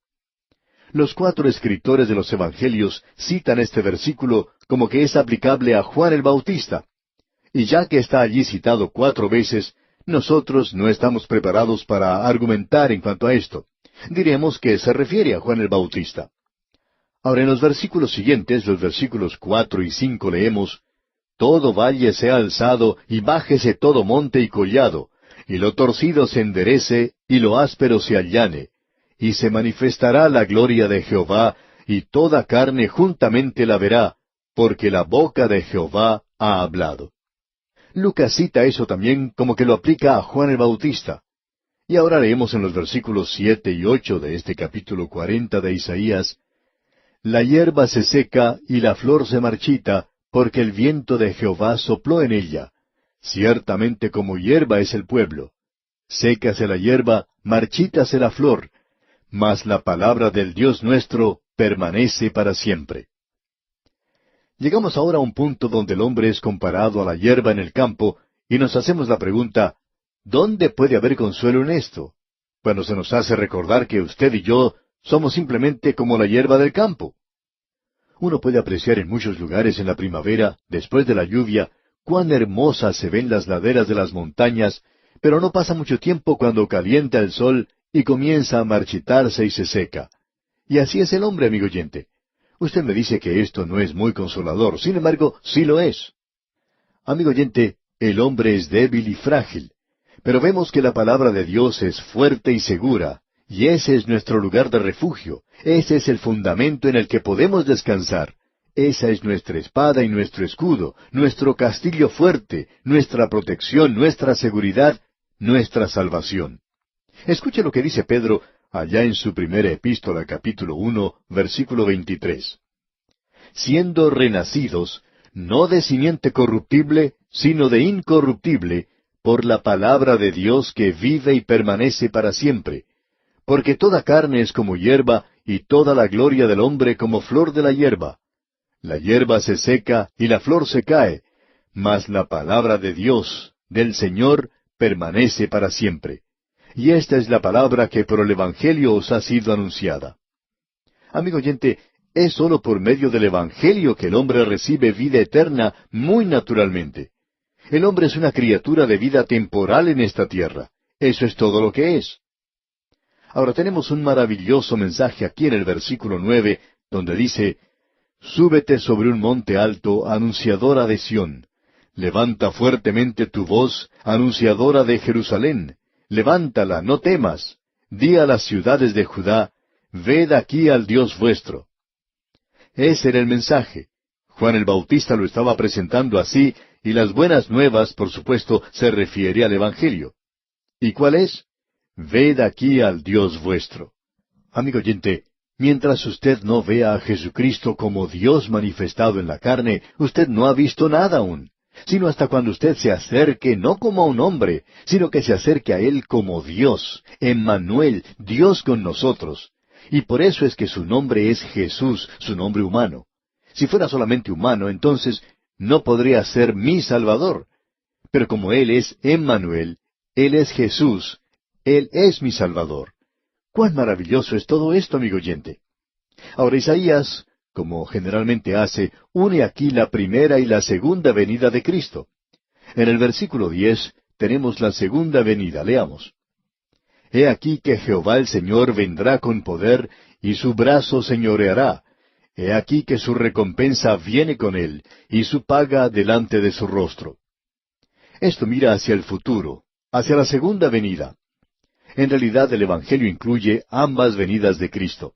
Los 4 escritores de los Evangelios citan este versículo como que es aplicable a Juan el Bautista. Y ya que está allí citado 4 veces, nosotros no estamos preparados para argumentar en cuanto a esto. Diremos que se refiere a Juan el Bautista. Ahora en los versículos siguientes, los versículos 4 y 5 leemos, Todo valle sea alzado, y bájese todo monte y collado, y lo torcido se enderece, y lo áspero se allane, y se manifestará la gloria de Jehová, y toda carne juntamente la verá, porque la boca de Jehová ha hablado. Lucas cita eso también como que lo aplica a Juan el Bautista. Y ahora leemos en los versículos 7 y 8 de este capítulo 40 de Isaías, La hierba se seca y la flor se marchita, porque el viento de Jehová sopló en ella. Ciertamente como hierba es el pueblo. Sécase la hierba, marchítase la flor, mas la palabra del Dios nuestro permanece para siempre. Llegamos ahora a un punto donde el hombre es comparado a la hierba en el campo, y nos hacemos la pregunta, ¿dónde puede haber consuelo en esto? Bueno, se nos hace recordar que usted y yo somos simplemente como la hierba del campo. Uno puede apreciar en muchos lugares en la primavera, después de la lluvia, cuán hermosas se ven las laderas de las montañas, pero no pasa mucho tiempo cuando calienta el sol y comienza a marchitarse y se seca. Y así es el hombre, amigo oyente. Usted me dice que esto no es muy consolador, sin embargo, sí lo es. Amigo oyente, el hombre es débil y frágil, pero vemos que la palabra de Dios es fuerte y segura, y ese es nuestro lugar de refugio, ese es el fundamento en el que podemos descansar. Esa es nuestra espada y nuestro escudo, nuestro castillo fuerte, nuestra protección, nuestra seguridad, nuestra salvación. Escuche lo que dice Pedro allá en su primera epístola, capítulo 1, versículo 23. Siendo renacidos, no de simiente corruptible, sino de incorruptible, por la palabra de Dios que vive y permanece para siempre. Porque toda carne es como hierba, y toda la gloria del hombre como flor de la hierba. La hierba se seca y la flor se cae, mas la palabra de Dios, del Señor, permanece para siempre. Y esta es la palabra que por el Evangelio os ha sido anunciada. Amigo oyente, es sólo por medio del Evangelio que el hombre recibe vida eterna muy naturalmente. El hombre es una criatura de vida temporal en esta tierra. Eso es todo lo que es. Ahora tenemos un maravilloso mensaje aquí en el versículo 9, donde dice, Súbete sobre un monte alto, anunciadora de Sión. Levanta fuertemente tu voz, anunciadora de Jerusalén. Levántala, no temas. Di a las ciudades de Judá, ved aquí al Dios vuestro. Ese era el mensaje. Juan el Bautista lo estaba presentando así, y las buenas nuevas, por supuesto, se refiere al Evangelio. ¿Y cuál es? Ved aquí al Dios vuestro. Amigo oyente, mientras usted no vea a Jesucristo como Dios manifestado en la carne, usted no ha visto nada aún, sino hasta cuando usted se acerque no como a un hombre, sino que se acerque a Él como Dios, Emmanuel, Dios con nosotros. Y por eso es que su nombre es Jesús, su nombre humano. Si fuera solamente humano, entonces no podría ser mi Salvador. Pero como Él es Emmanuel, Él es Jesús, Él es mi Salvador. ¡Cuán maravilloso es todo esto, amigo oyente! Ahora Isaías, como generalmente hace, une aquí la primera y la segunda venida de Cristo. En el versículo 10 tenemos la segunda venida. Leamos. He aquí que Jehová el Señor vendrá con poder, y su brazo señoreará. He aquí que su recompensa viene con él, y su paga delante de su rostro. Esto mira hacia el futuro, hacia la segunda venida. En realidad el Evangelio incluye ambas venidas de Cristo.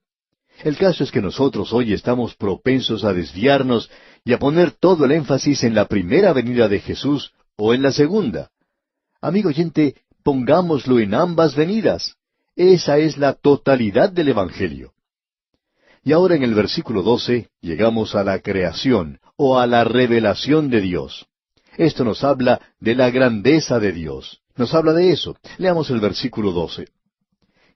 El caso es que nosotros hoy estamos propensos a desviarnos y a poner todo el énfasis en la primera venida de Jesús o en la segunda. Amigo oyente, pongámoslo en ambas venidas. Esa es la totalidad del Evangelio. Y ahora en el versículo 12 llegamos a la creación o a la revelación de Dios. Esto nos habla de la grandeza de Dios. Nos habla de eso. Leamos el versículo 12.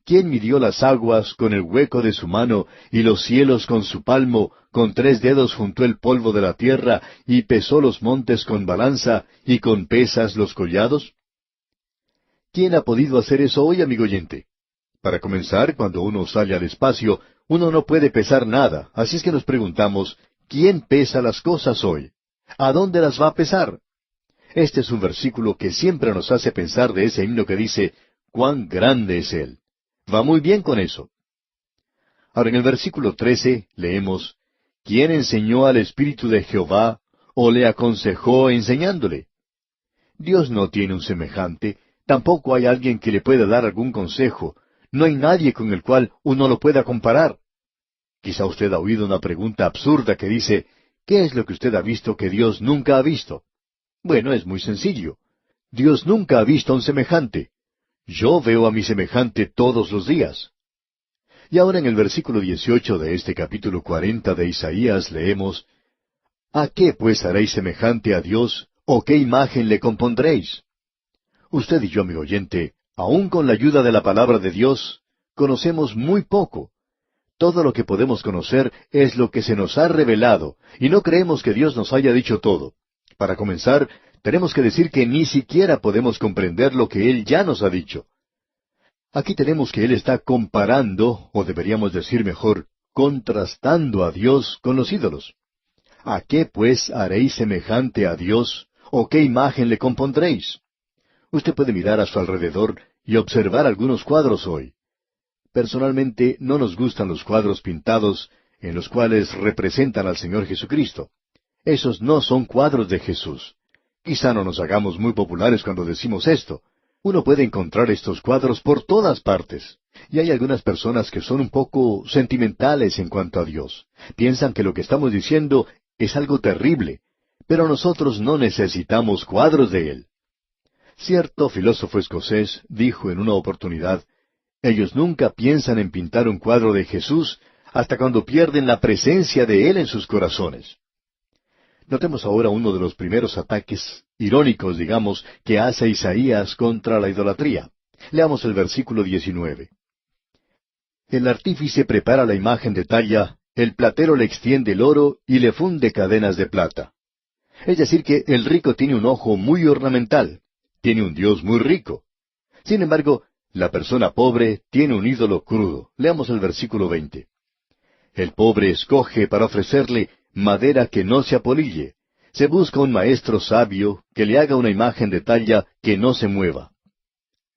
¿Quién midió las aguas con el hueco de su mano, y los cielos con su palmo? Con 3 dedos juntó el polvo de la tierra, y pesó los montes con balanza, y con pesas los collados. ¿Quién ha podido hacer eso hoy, amigo oyente? Para comenzar, cuando uno sale al espacio, uno no puede pesar nada. Así es que nos preguntamos, ¿quién pesa las cosas hoy? ¿A dónde las va a pesar? Este es un versículo que siempre nos hace pensar de ese himno que dice, «¡Cuán grande es Él!». Va muy bien con eso. Ahora en el versículo 13 leemos, ¿quién enseñó al Espíritu de Jehová o le aconsejó enseñándole? Dios no tiene un semejante, tampoco hay alguien que le pueda dar algún consejo, no hay nadie con el cual uno lo pueda comparar. Quizá usted ha oído una pregunta absurda que dice, ¿qué es lo que usted ha visto que Dios nunca ha visto? Bueno, es muy sencillo. Dios nunca ha visto a un semejante. Yo veo a mi semejante todos los días. Y ahora en el versículo 18 de este capítulo 40 de Isaías leemos, ¿a qué pues haréis semejante a Dios, o qué imagen le compondréis? Usted y yo, amigo oyente, aun con la ayuda de la palabra de Dios, conocemos muy poco. Todo lo que podemos conocer es lo que se nos ha revelado, y no creemos que Dios nos haya dicho todo. Para comenzar, tenemos que decir que ni siquiera podemos comprender lo que Él ya nos ha dicho. Aquí tenemos que Él está comparando, o deberíamos decir mejor, contrastando a Dios con los ídolos. ¿A qué pues haréis semejante a Dios, o qué imagen le compondréis? Usted puede mirar a su alrededor y observar algunos cuadros hoy. Personalmente no nos gustan los cuadros pintados en los cuales representan al Señor Jesucristo. Esos no son cuadros de Jesús. Quizá no nos hagamos muy populares cuando decimos esto. Uno puede encontrar estos cuadros por todas partes. Y hay algunas personas que son un poco sentimentales en cuanto a Dios. Piensan que lo que estamos diciendo es algo terrible. Pero nosotros no necesitamos cuadros de Él. Cierto filósofo escocés dijo en una oportunidad, ellos nunca piensan en pintar un cuadro de Jesús hasta cuando pierden la presencia de Él en sus corazones. Notemos ahora uno de los primeros ataques, irónicos digamos, que hace Isaías contra la idolatría. Leamos el versículo 19. El artífice prepara la imagen de talla, el platero le extiende el oro y le funde cadenas de plata. Es decir que el rico tiene un ojo muy ornamental, tiene un Dios muy rico. Sin embargo, la persona pobre tiene un ídolo crudo. Leamos el versículo 20. El pobre escoge para ofrecerle madera que no se apolille. Se busca un maestro sabio que le haga una imagen de talla que no se mueva.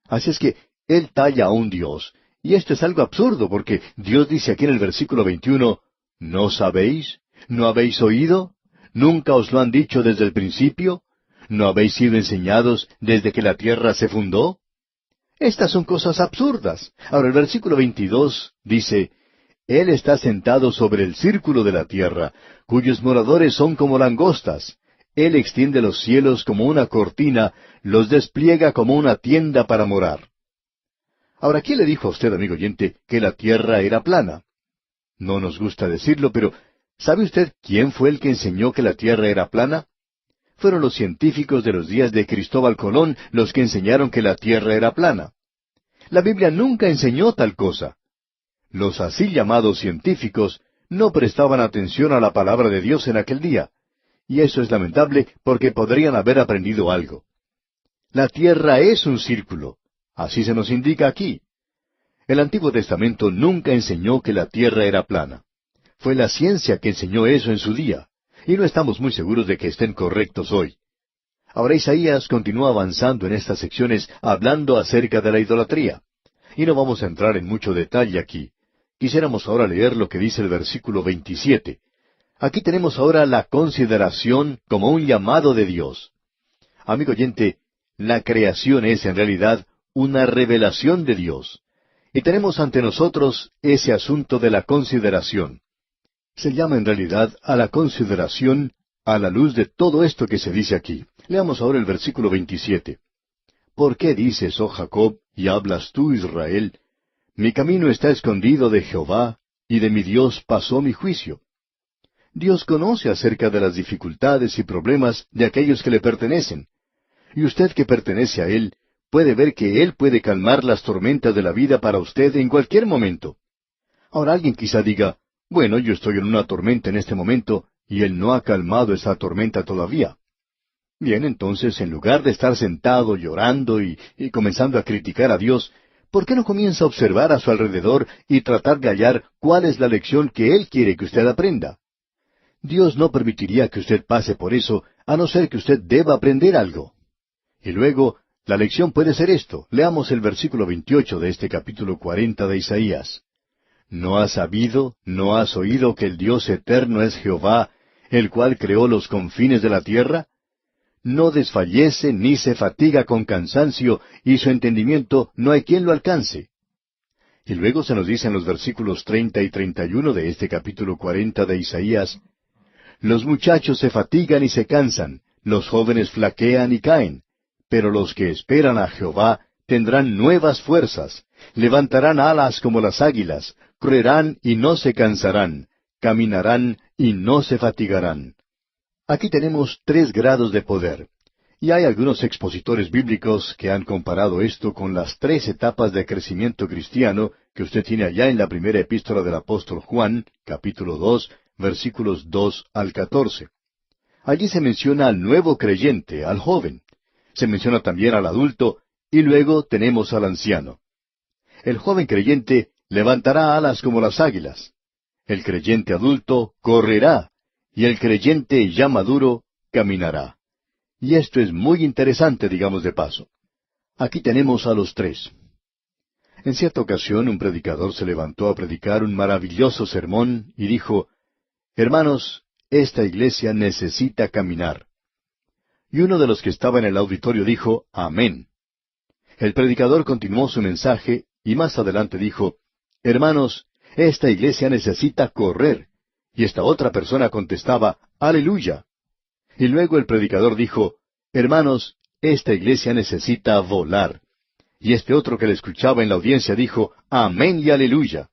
Así es que él talla a un Dios. Y esto es algo absurdo porque Dios dice aquí en el versículo 21, ¿no sabéis? ¿No habéis oído? ¿Nunca os lo han dicho desde el principio? ¿No habéis sido enseñados desde que la tierra se fundó? Estas son cosas absurdas. Ahora el versículo 22 dice, Él está sentado sobre el círculo de la tierra, cuyos moradores son como langostas. Él extiende los cielos como una cortina, los despliega como una tienda para morar. Ahora, ¿quién le dijo a usted, amigo oyente, que la tierra era plana? No nos gusta decirlo, pero ¿sabe usted quién fue el que enseñó que la tierra era plana? Fueron los científicos de los días de Cristóbal Colón los que enseñaron que la tierra era plana. La Biblia nunca enseñó tal cosa. Los así llamados científicos no prestaban atención a la palabra de Dios en aquel día. Y eso es lamentable porque podrían haber aprendido algo. La tierra es un círculo. Así se nos indica aquí. El Antiguo Testamento nunca enseñó que la tierra era plana. Fue la ciencia que enseñó eso en su día. Y no estamos muy seguros de que estén correctos hoy. Ahora Isaías continúa avanzando en estas secciones hablando acerca de la idolatría. Y no vamos a entrar en mucho detalle aquí. Quisiéramos ahora leer lo que dice el versículo 27. Aquí tenemos ahora la consideración como un llamado de Dios. Amigo oyente, La creación es en realidad una revelación de Dios. Y tenemos ante nosotros ese asunto de la consideración. Se llama en realidad a la consideración a la luz de todo esto que se dice aquí. Leamos ahora el versículo 27. ¿Por qué dices, oh Jacob, y hablas tú, Israel? Mi camino está escondido de Jehová, y de mi Dios pasó mi juicio. Dios conoce acerca de las dificultades y problemas de aquellos que le pertenecen. Y usted que pertenece a Él, puede ver que Él puede calmar las tormentas de la vida para usted en cualquier momento. Ahora alguien quizá diga, bueno, yo estoy en una tormenta en este momento, y Él no ha calmado esa tormenta todavía. Bien, entonces, en lugar de estar sentado llorando y comenzando a criticar a Dios, ¿por qué no comienza a observar a su alrededor y tratar de hallar cuál es la lección que Él quiere que usted aprenda? Dios no permitiría que usted pase por eso, a no ser que usted deba aprender algo. Y luego, la lección puede ser esto. Leamos el versículo 28 de este capítulo 40 de Isaías. ¿No has sabido, no has oído que el Dios eterno es Jehová, el cual creó los confines de la tierra? No desfallece ni se fatiga con cansancio, y su entendimiento no hay quien lo alcance. Y luego se nos dice en los versículos 30 y 31 de este capítulo 40 de Isaías, los muchachos se fatigan y se cansan, los jóvenes flaquean y caen, pero los que esperan a Jehová tendrán nuevas fuerzas, levantarán alas como las águilas, correrán y no se cansarán, caminarán y no se fatigarán. Aquí tenemos 3 grados de poder, y hay algunos expositores bíblicos que han comparado esto con las 3 etapas de crecimiento cristiano que usted tiene allá en la primera epístola del apóstol Juan, capítulo 2, versículos 2 al 14. Allí se menciona al nuevo creyente, al joven. Se menciona también al adulto, y luego tenemos al anciano. El joven creyente levantará alas como las águilas. El creyente adulto correrá, y el creyente ya maduro caminará. Y esto es muy interesante, digamos de paso. Aquí tenemos a los 3. En cierta ocasión un predicador se levantó a predicar un maravilloso sermón y dijo, hermanos, esta iglesia necesita caminar. Y uno de los que estaba en el auditorio dijo, amén. El predicador continuó su mensaje y más adelante dijo, hermanos, esta iglesia necesita correr. Y esta otra persona contestaba, aleluya. Y luego el predicador dijo, hermanos, esta iglesia necesita volar. Y este otro que le escuchaba en la audiencia dijo, amén y aleluya.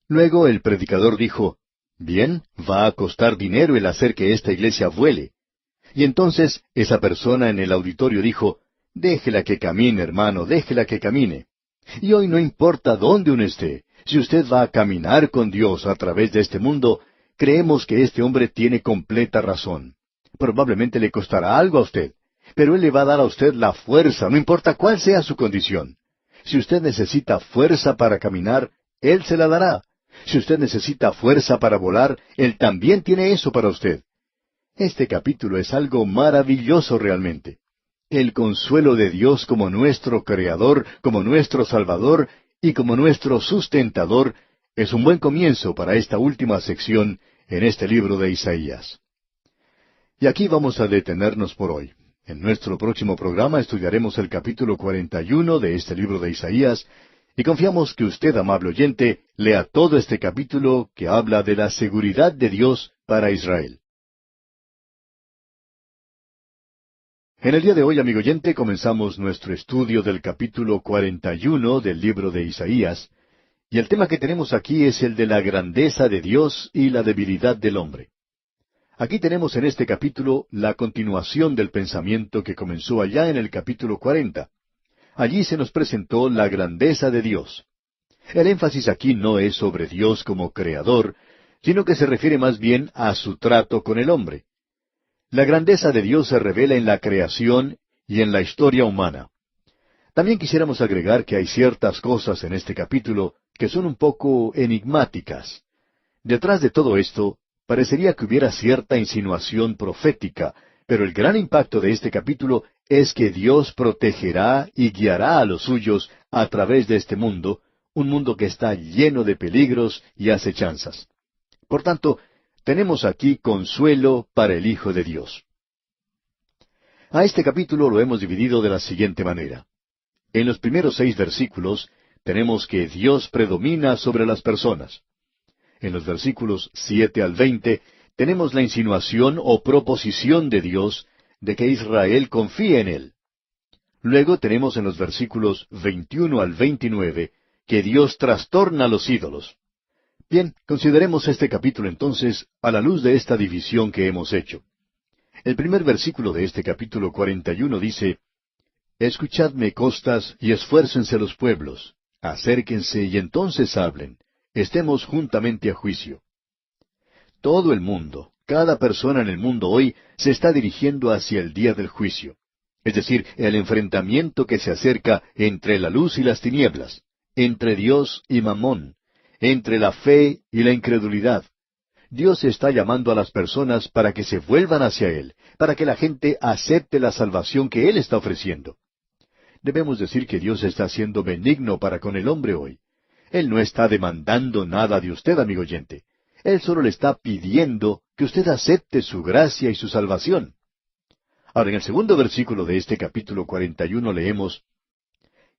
Luego el predicador dijo, bien, va a costar dinero el hacer que esta iglesia vuele. Y entonces esa persona en el auditorio dijo, déjela que camine, hermano, déjela que camine. Y hoy no importa dónde uno esté, si usted va a caminar con Dios a través de este mundo, creemos que este hombre tiene completa razón. Probablemente le costará algo a usted, pero Él le va a dar a usted la fuerza, no importa cuál sea su condición. Si usted necesita fuerza para caminar, Él se la dará. Si usted necesita fuerza para volar, Él también tiene eso para usted. Este capítulo es algo maravilloso realmente. El consuelo de Dios como nuestro Creador, como nuestro Salvador y como nuestro sustentador es un buen comienzo para esta última sección en este libro de Isaías. Y aquí vamos a detenernos por hoy. En nuestro próximo programa estudiaremos el capítulo 41 de este libro de Isaías y confiamos que usted, amable oyente, lea todo este capítulo que habla de la seguridad de Dios para Israel. En el día de hoy, amigo oyente, comenzamos nuestro estudio del capítulo 41 del libro de Isaías, y el tema que tenemos aquí es el de la grandeza de Dios y la debilidad del hombre. Aquí tenemos en este capítulo la continuación del pensamiento que comenzó allá en el capítulo 40. Allí se nos presentó la grandeza de Dios. El énfasis aquí no es sobre Dios como creador, sino que se refiere más bien a su trato con el hombre. La grandeza de Dios se revela en la creación y en la historia humana. También quisiéramos agregar que hay ciertas cosas en este capítulo que son un poco enigmáticas. Detrás de todo esto, parecería que hubiera cierta insinuación profética, pero el gran impacto de este capítulo es que Dios protegerá y guiará a los suyos a través de este mundo, un mundo que está lleno de peligros y acechanzas. Por tanto, tenemos aquí consuelo para el Hijo de Dios. A este capítulo lo hemos dividido de la siguiente manera. En los primeros 6 versículos tenemos que Dios predomina sobre las personas. En los versículos 7 al 20 tenemos la insinuación o proposición de Dios de que Israel confíe en Él. Luego tenemos en los versículos 21 al 29 que Dios trastorna los ídolos. Bien, consideremos este capítulo entonces a la luz de esta división que hemos hecho. El primer versículo de este capítulo 41 dice, Escuchadme costas y esfuércense los pueblos, acérquense y entonces hablen, estemos juntamente a juicio. Todo el mundo, cada persona en el mundo hoy se está dirigiendo hacia el día del juicio, es decir, el enfrentamiento que se acerca entre la luz y las tinieblas, entre Dios y Mamón, entre la fe y la incredulidad. Dios está llamando a las personas para que se vuelvan hacia Él, para que la gente acepte la salvación que Él está ofreciendo. Debemos decir que Dios está siendo benigno para con el hombre hoy. Él no está demandando nada de usted, amigo oyente. Él solo le está pidiendo que usted acepte su gracia y su salvación. Ahora, en el segundo versículo de este capítulo 41 leemos,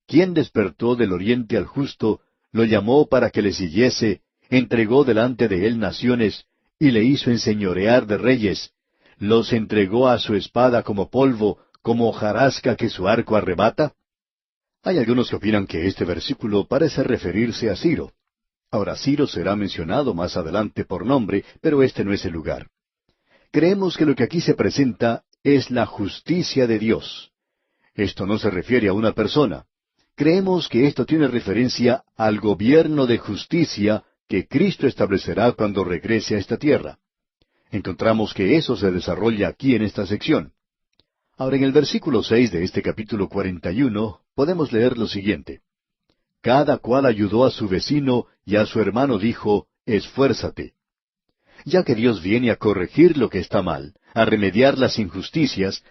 ¿Quién despertó del oriente al justo, lo llamó para que le siguiese, entregó delante de él naciones, y le hizo enseñorear de reyes, los entregó a su espada como polvo, como hojarasca que su arco arrebata? Hay algunos que opinan que este versículo parece referirse a Ciro. Ahora, Ciro será mencionado más adelante por nombre, pero este no es el lugar. Creemos que lo que aquí se presenta es la justicia de Dios. Esto no se refiere a una persona. Creemos que esto tiene referencia al gobierno de justicia que Cristo establecerá cuando regrese a esta tierra. Encontramos que eso se desarrolla aquí en esta sección. Ahora, en el versículo 6 de este capítulo 41, podemos leer lo siguiente. Cada cual ayudó a su vecino y a su hermano dijo, esfuérzate. Ya que Dios viene a corregir lo que está mal, a remediar las injusticias,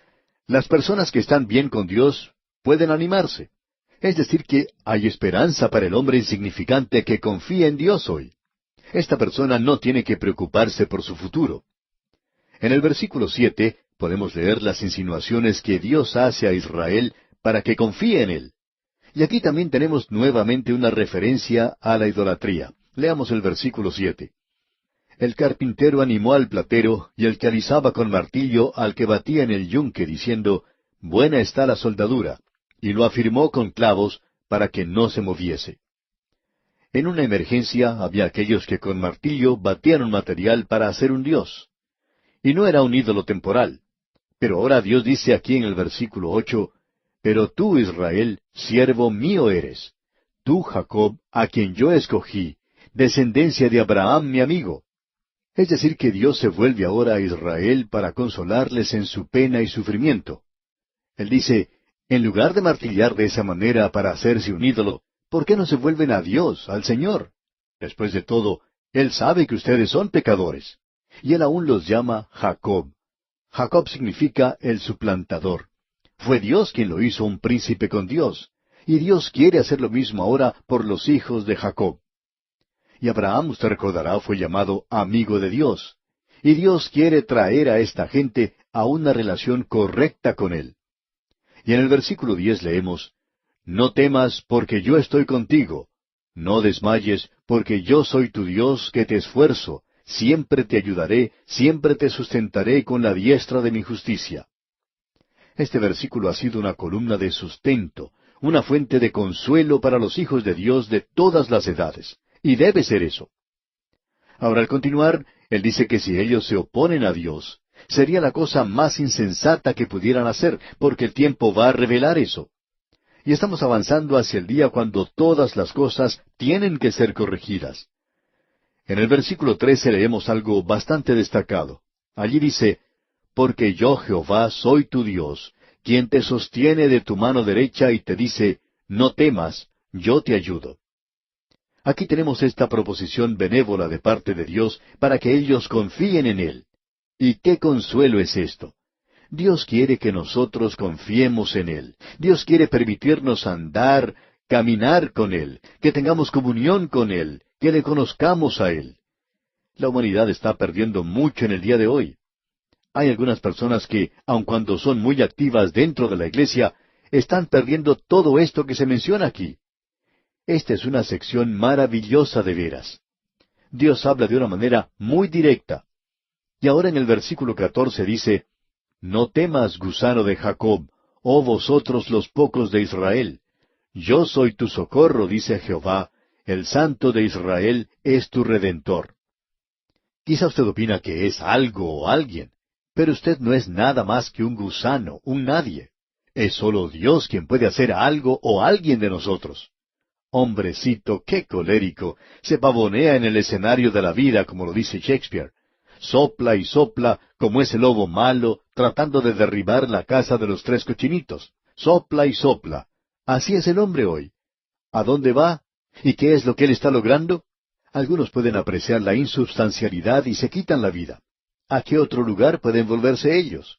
las personas que están bien con Dios pueden animarse. Es decir, que hay esperanza para el hombre insignificante que confía en Dios hoy. Esta persona no tiene que preocuparse por su futuro. En el versículo 7 podemos leer las insinuaciones que Dios hace a Israel para que confíe en Él. Y aquí también tenemos nuevamente una referencia a la idolatría. Leamos el versículo 7. El carpintero animó al platero y el que alisaba con martillo al que batía en el yunque, diciendo, Buena está la soldadura, y lo afirmó con clavos para que no se moviese. En una emergencia había aquellos que con martillo batían un material para hacer un dios. Y no era un ídolo temporal. Pero ahora Dios dice aquí en el versículo 8, Pero tú, Israel, siervo mío eres. Tú, Jacob, a quien yo escogí, descendencia de Abraham mi amigo. Es decir, que Dios se vuelve ahora a Israel para consolarles en su pena y sufrimiento. Él dice, en lugar de martillar de esa manera para hacerse un ídolo, ¿por qué no se vuelven a Dios, al Señor? Después de todo, Él sabe que ustedes son pecadores. Y Él aún los llama Jacob. Jacob significa el suplantador. Fue Dios quien lo hizo un príncipe con Dios. Y Dios quiere hacer lo mismo ahora por los hijos de Jacob. Y Abraham, usted recordará, fue llamado amigo de Dios. Y Dios quiere traer a esta gente a una relación correcta con Él. Y en el versículo 10 leemos, No temas, porque yo estoy contigo. No desmayes, porque yo soy tu Dios que te esfuerzo. Siempre te ayudaré, siempre te sustentaré con la diestra de mi justicia. Este versículo ha sido una columna de sustento, una fuente de consuelo para los hijos de Dios de todas las edades. Y debe ser eso. Ahora, al continuar, él dice que si ellos se oponen a Dios, sería la cosa más insensata que pudieran hacer, porque el tiempo va a revelar eso. Y estamos avanzando hacia el día cuando todas las cosas tienen que ser corregidas. En el versículo 13 leemos algo bastante destacado. Allí dice, Porque yo, Jehová, soy tu Dios, quien te sostiene de tu mano derecha y te dice, No temas, yo te ayudo. Aquí tenemos esta proposición benévola de parte de Dios para que ellos confíen en Él. ¿Y qué consuelo es esto? Dios quiere que nosotros confiemos en Él. Dios quiere permitirnos andar, caminar con Él, que tengamos comunión con Él, que le conozcamos a Él. La humanidad está perdiendo mucho en el día de hoy. Hay algunas personas que, aun cuando son muy activas dentro de la iglesia, están perdiendo todo esto que se menciona aquí. Esta es una sección maravillosa de veras. Dios habla de una manera muy directa. Y ahora en el versículo 14 dice, No temas, gusano de Jacob, oh vosotros los pocos de Israel. Yo soy tu socorro, dice Jehová, el Santo de Israel es tu Redentor. Quizá usted opina que es algo o alguien, pero usted no es nada más que un gusano, un nadie. Es solo Dios quien puede hacer algo o alguien de nosotros. Hombrecito, qué colérico, se pavonea en el escenario de la vida, como lo dice Shakespeare. Sopla y sopla, como ese lobo malo, tratando de derribar la casa de los tres cochinitos. Sopla y sopla. Así es el hombre hoy. ¿A dónde va? ¿Y qué es lo que él está logrando? Algunos pueden apreciar la insubstancialidad y se quitan la vida. ¿A qué otro lugar pueden volverse ellos?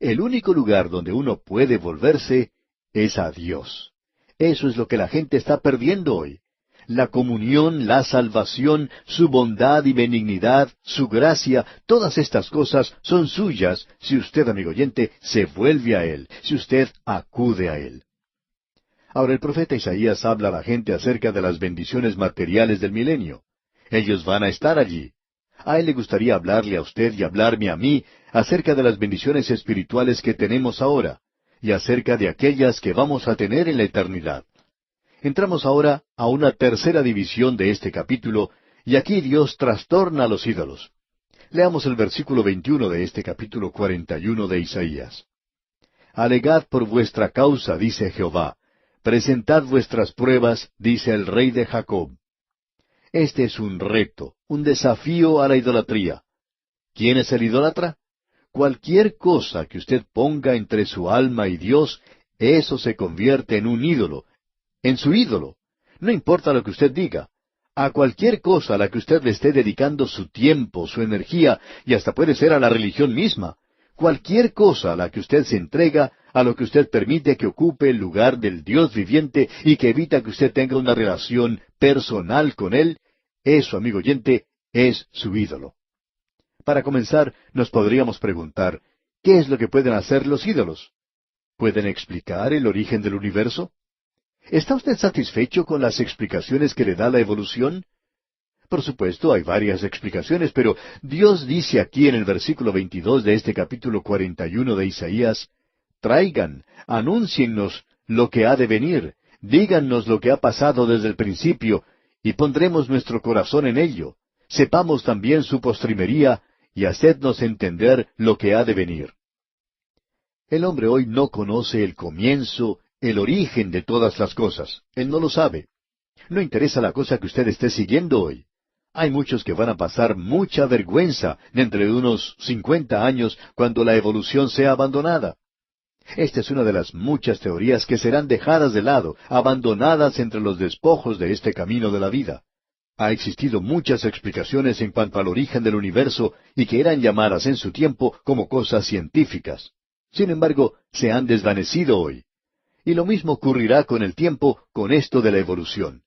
El único lugar donde uno puede volverse es a Dios. Eso es lo que la gente está perdiendo hoy. La comunión, la salvación, su bondad y benignidad, su gracia, todas estas cosas son suyas si usted, amigo oyente, se vuelve a Él, si usted acude a Él. Ahora el profeta Isaías habla a la gente acerca de las bendiciones materiales del milenio. Ellos van a estar allí. A él le gustaría hablarle a usted y hablarme a mí acerca de las bendiciones espirituales que tenemos ahora, y acerca de aquellas que vamos a tener en la eternidad. Entramos ahora a una tercera división de este capítulo, y aquí Dios trastorna a los ídolos. Leamos el versículo 21 de este capítulo 41 de Isaías. Alegad por vuestra causa, dice Jehová. Presentad vuestras pruebas, dice el Rey de Jacob. Este es un reto, un desafío a la idolatría. ¿Quién es el idólatra? Cualquier cosa que usted ponga entre su alma y Dios, eso se convierte en un ídolo, en su ídolo. No importa lo que usted diga. A cualquier cosa a la que usted le esté dedicando su tiempo, su energía, y hasta puede ser a la religión misma. Cualquier cosa a la que usted se entrega, a lo que usted permite que ocupe el lugar del Dios viviente y que evita que usted tenga una relación personal con Él, eso, amigo oyente, es su ídolo. Para comenzar, nos podríamos preguntar, ¿qué es lo que pueden hacer los ídolos? ¿Pueden explicar el origen del universo? ¿Está usted satisfecho con las explicaciones que le da la evolución? Por supuesto, hay varias explicaciones, pero Dios dice aquí en el versículo 22 de este capítulo 41 de Isaías, Traigan, anúnciennos lo que ha de venir, dígannos lo que ha pasado desde el principio, y pondremos nuestro corazón en ello. Sepamos también su postrimería, y hacednos entender lo que ha de venir. El hombre hoy no conoce el comienzo, el origen de todas las cosas. Él no lo sabe. No interesa la cosa que usted esté siguiendo hoy. Hay muchos que van a pasar mucha vergüenza dentro de unos 50 años cuando la evolución sea abandonada. Esta es una de las muchas teorías que serán dejadas de lado, abandonadas entre los despojos de este camino de la vida. Ha existido muchas explicaciones en cuanto al origen del universo y que eran llamadas en su tiempo como cosas científicas. Sin embargo, se han desvanecido hoy. Y lo mismo ocurrirá con el tiempo con esto de la evolución.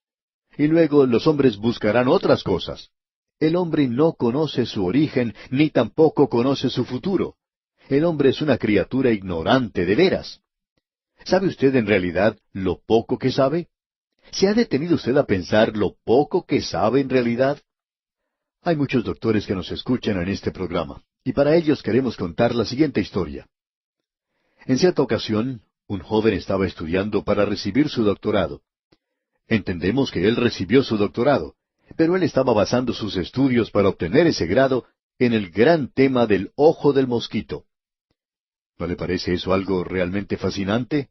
Y luego los hombres buscarán otras cosas. El hombre no conoce su origen, ni tampoco conoce su futuro. El hombre es una criatura ignorante de veras. ¿Sabe usted en realidad lo poco que sabe? ¿Se ha detenido usted a pensar lo poco que sabe en realidad? Hay muchos doctores que nos escuchan en este programa, y para ellos queremos contar la siguiente historia. En cierta ocasión, un joven estaba estudiando para recibir su doctorado. Entendemos que él recibió su doctorado, pero él estaba basando sus estudios para obtener ese grado en el gran tema del ojo del mosquito. ¿No le parece eso algo realmente fascinante?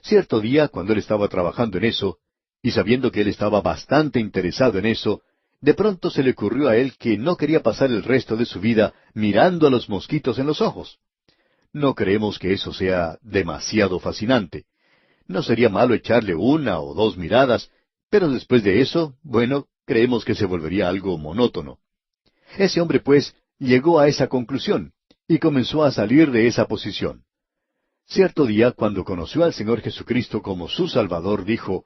Cierto día, cuando él estaba trabajando en eso, y sabiendo que él estaba bastante interesado en eso, de pronto se le ocurrió a él que no quería pasar el resto de su vida mirando a los mosquitos en los ojos. No creemos que eso sea demasiado fascinante. No sería malo echarle una o dos miradas, pero después de eso, bueno, creemos que se volvería algo monótono. Ese hombre, pues, llegó a esa conclusión, y comenzó a salir de esa posición. Cierto día, cuando conoció al Señor Jesucristo como su Salvador, dijo,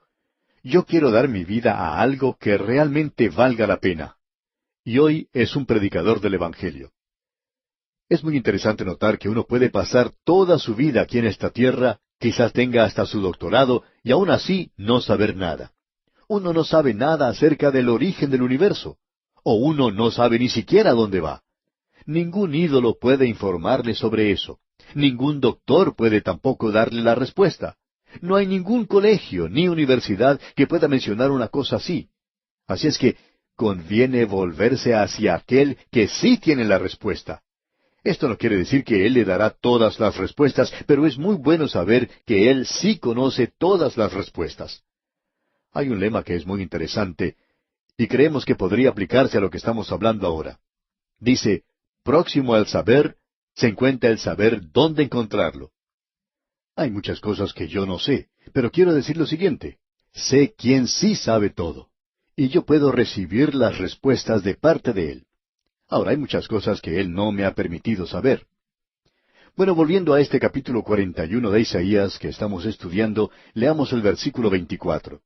«Yo quiero dar mi vida a algo que realmente valga la pena». Y hoy es un predicador del Evangelio. Es muy interesante notar que uno puede pasar toda su vida aquí en esta tierra, quizás tenga hasta su doctorado, y aún así no saber nada. Uno no sabe nada acerca del origen del universo, o uno no sabe ni siquiera dónde va. Ningún ídolo puede informarle sobre eso. Ningún doctor puede tampoco darle la respuesta. No hay ningún colegio ni universidad que pueda mencionar una cosa así. Así es que conviene volverse hacia aquel que sí tiene la respuesta. Esto no quiere decir que Él le dará todas las respuestas, pero es muy bueno saber que Él sí conoce todas las respuestas. Hay un lema que es muy interesante, y creemos que podría aplicarse a lo que estamos hablando ahora. Dice, próximo al saber, se encuentra el saber dónde encontrarlo. Hay muchas cosas que yo no sé, pero quiero decir lo siguiente. Sé quién sí sabe todo, y yo puedo recibir las respuestas de parte de Él. Ahora hay muchas cosas que Él no me ha permitido saber. Bueno, volviendo a este capítulo 41 de Isaías que estamos estudiando, leamos el versículo 24.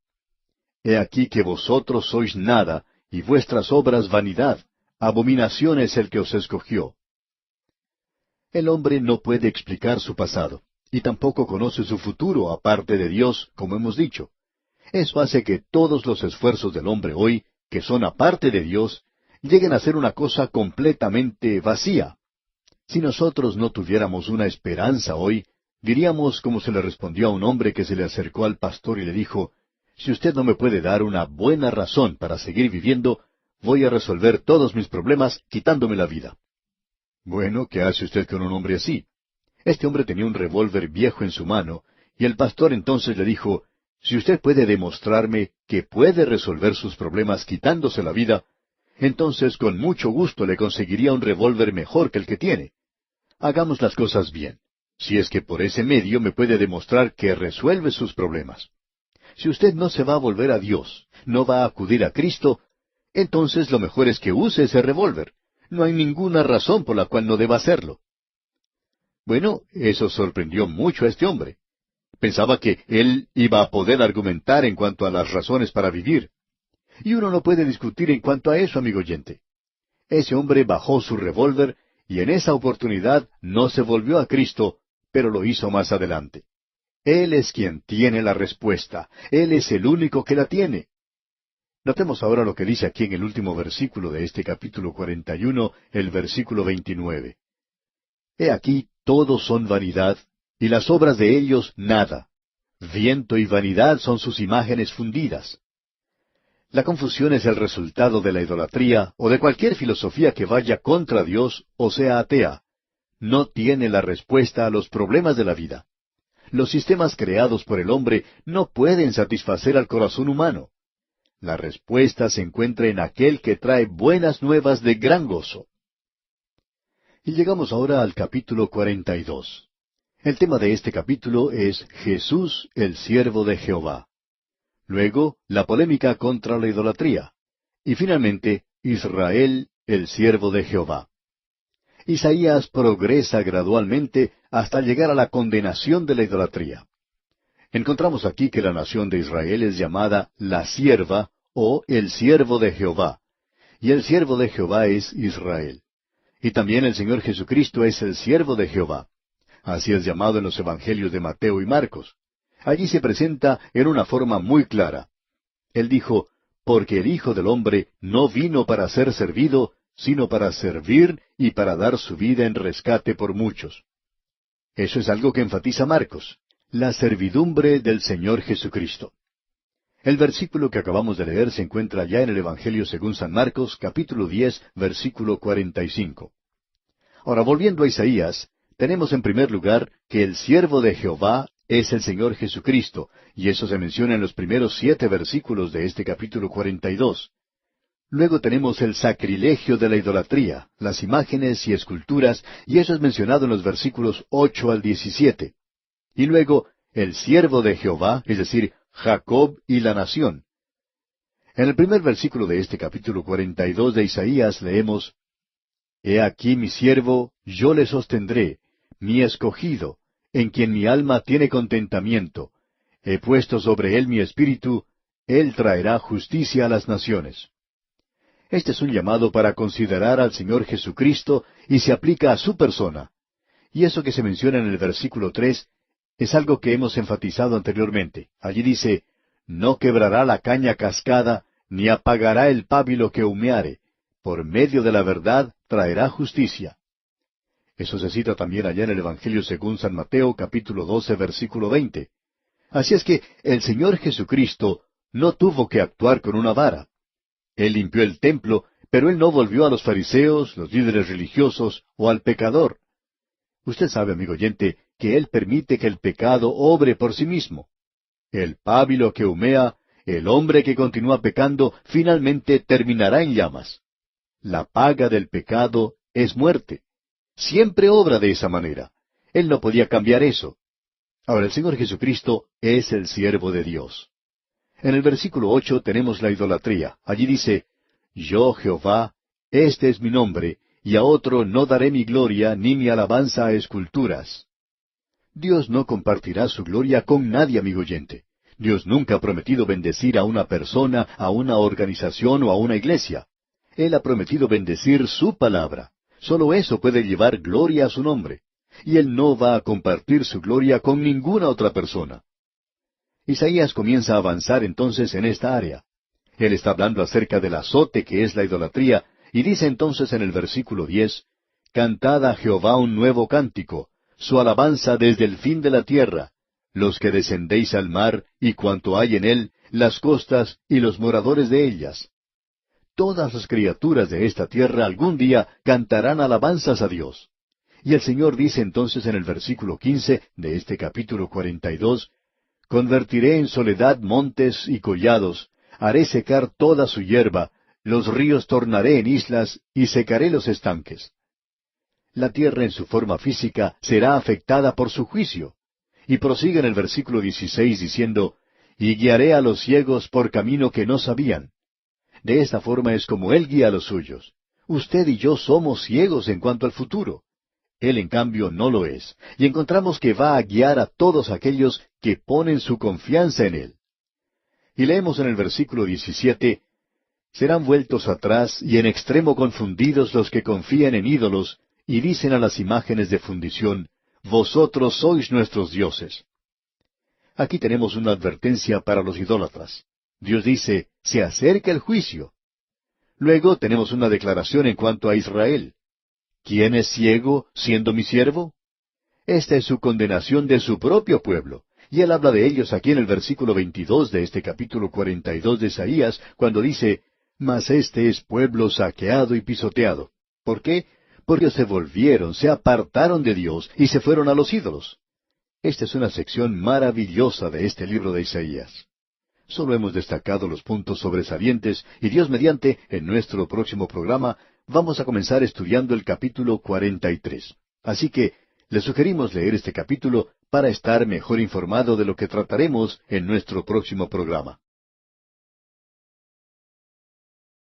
He aquí que vosotros sois nada, y vuestras obras vanidad. Abominación es el que os escogió. El hombre no puede explicar su pasado, y tampoco conoce su futuro aparte de Dios, como hemos dicho. Eso hace que todos los esfuerzos del hombre hoy, que son aparte de Dios, lleguen a ser una cosa completamente vacía. Si nosotros no tuviéramos una esperanza hoy, diríamos como se le respondió a un hombre que se le acercó al pastor y le dijo, si usted no me puede dar una buena razón para seguir viviendo, voy a resolver todos mis problemas quitándome la vida. Bueno, ¿qué hace usted con un hombre así? Este hombre tenía un revólver viejo en su mano, y el pastor entonces le dijo, si usted puede demostrarme que puede resolver sus problemas quitándose la vida, entonces con mucho gusto le conseguiría un revólver mejor que el que tiene. Hagamos las cosas bien, si es que por ese medio me puede demostrar que resuelve sus problemas. Si usted no se va a volver a Dios, no va a acudir a Cristo, entonces lo mejor es que use ese revólver. No hay ninguna razón por la cual no deba hacerlo. Bueno, eso sorprendió mucho a este hombre. Pensaba que él iba a poder argumentar en cuanto a las razones para vivir. Y uno no puede discutir en cuanto a eso, amigo oyente. Ese hombre bajó su revólver y en esa oportunidad no se volvió a Cristo, pero lo hizo más adelante. Él es quien tiene la respuesta. Él es el único que la tiene. Notemos ahora lo que dice aquí en el último versículo de este capítulo 41, el versículo 29. He aquí, todos son vanidad, y las obras de ellos nada. Viento y vanidad son sus imágenes fundidas. La confusión es el resultado de la idolatría o de cualquier filosofía que vaya contra Dios o sea atea. No tiene la respuesta a los problemas de la vida. Los sistemas creados por el hombre no pueden satisfacer al corazón humano. La respuesta se encuentra en aquel que trae buenas nuevas de gran gozo. Y llegamos ahora al capítulo 42. El tema de este capítulo es Jesús, el siervo de Jehová. Luego, la polémica contra la idolatría. Y finalmente, Israel, el siervo de Jehová. Isaías progresa gradualmente hasta llegar a la condenación de la idolatría. Encontramos aquí que la nación de Israel es llamada la sierva o el siervo de Jehová. Y el siervo de Jehová es Israel. Y también el Señor Jesucristo es el siervo de Jehová. Así es llamado en los evangelios de Mateo y Marcos. Allí se presenta en una forma muy clara. Él dijo, porque el Hijo del Hombre no vino para ser servido, sino para servir y para dar su vida en rescate por muchos. Eso es algo que enfatiza Marcos, la servidumbre del Señor Jesucristo. El versículo que acabamos de leer se encuentra ya en el Evangelio según San Marcos, capítulo 10, versículo 45. Ahora, volviendo a Isaías, tenemos en primer lugar que el siervo de Jehová es el Señor Jesucristo, y eso se menciona en los primeros 7 versículos de este capítulo 42. Luego tenemos el sacrilegio de la idolatría, las imágenes y esculturas, y eso es mencionado en los versículos 8 al 17. Y luego, el siervo de Jehová, es decir, Jacob y la nación. En el primer versículo de este capítulo 42 de Isaías leemos, He aquí mi siervo, yo le sostendré, mi escogido, en quien mi alma tiene contentamiento. He puesto sobre él mi espíritu, él traerá justicia a las naciones. Este es un llamado para considerar al Señor Jesucristo y se aplica a su persona. Y eso que se menciona en el versículo 3 es algo que hemos enfatizado anteriormente. Allí dice, no quebrará la caña cascada, ni apagará el pábilo que humeare. Por medio de la verdad traerá justicia. Eso se cita también allá en el Evangelio según San Mateo, capítulo 12, versículo 20. Así es que el Señor Jesucristo no tuvo que actuar con una vara. Él limpió el templo, pero Él no volvió a los fariseos, los líderes religiosos o al pecador. Usted sabe, amigo oyente, que Él permite que el pecado obre por sí mismo. El pábilo que humea, el hombre que continúa pecando, finalmente terminará en llamas. La paga del pecado es muerte. Siempre obra de esa manera. Él no podía cambiar eso. Ahora, el Señor Jesucristo es el siervo de Dios. En el versículo 8 tenemos la idolatría. Allí dice, yo, Jehová, este es mi nombre, y a otro no daré mi gloria ni mi alabanza a esculturas. Dios no compartirá su gloria con nadie, amigo oyente. Dios nunca ha prometido bendecir a una persona, a una organización o a una iglesia. Él ha prometido bendecir su palabra. Solo eso puede llevar gloria a su nombre. Y Él no va a compartir su gloria con ninguna otra persona. Isaías comienza a avanzar entonces en esta área. Él está hablando acerca del azote que es la idolatría, y dice entonces en el versículo 10, Cantad a Jehová un nuevo cántico, su alabanza desde el fin de la tierra, los que descendéis al mar, y cuanto hay en él, las costas y los moradores de ellas. Todas las criaturas de esta tierra algún día cantarán alabanzas a Dios. Y el Señor dice entonces en el versículo 15 de este capítulo 42, Convertiré en soledad montes y collados, haré secar toda su hierba, los ríos tornaré en islas, y secaré los estanques. La tierra en su forma física será afectada por su juicio. Y prosigue en el versículo 16 diciendo, Y guiaré a los ciegos por camino que no sabían. De esta forma es como Él guía a los suyos. Usted y yo somos ciegos en cuanto al futuro. Él, en cambio, no lo es. Y encontramos que va a guiar a todos aquellos que ponen su confianza en Él. Y leemos en el versículo 17, Serán vueltos atrás y en extremo confundidos los que confían en ídolos, y dicen a las imágenes de fundición, Vosotros sois nuestros dioses. Aquí tenemos una advertencia para los idólatras. Dios dice, se acerca el juicio. Luego tenemos una declaración en cuanto a Israel. ¿Quién es ciego siendo mi siervo? Esta es su condenación de su propio pueblo. Y él habla de ellos aquí en el versículo 22 de este capítulo 42 de Isaías, cuando dice, Mas este es pueblo saqueado y pisoteado. ¿Por qué? Porque se volvieron, se apartaron de Dios y se fueron a los ídolos. Esta es una sección maravillosa de este libro de Isaías. Solo hemos destacado los puntos sobresalientes y Dios mediante, en nuestro próximo programa, vamos a comenzar estudiando el capítulo 43. Así que le sugerimos leer este capítulo para estar mejor informado de lo que trataremos en nuestro próximo programa.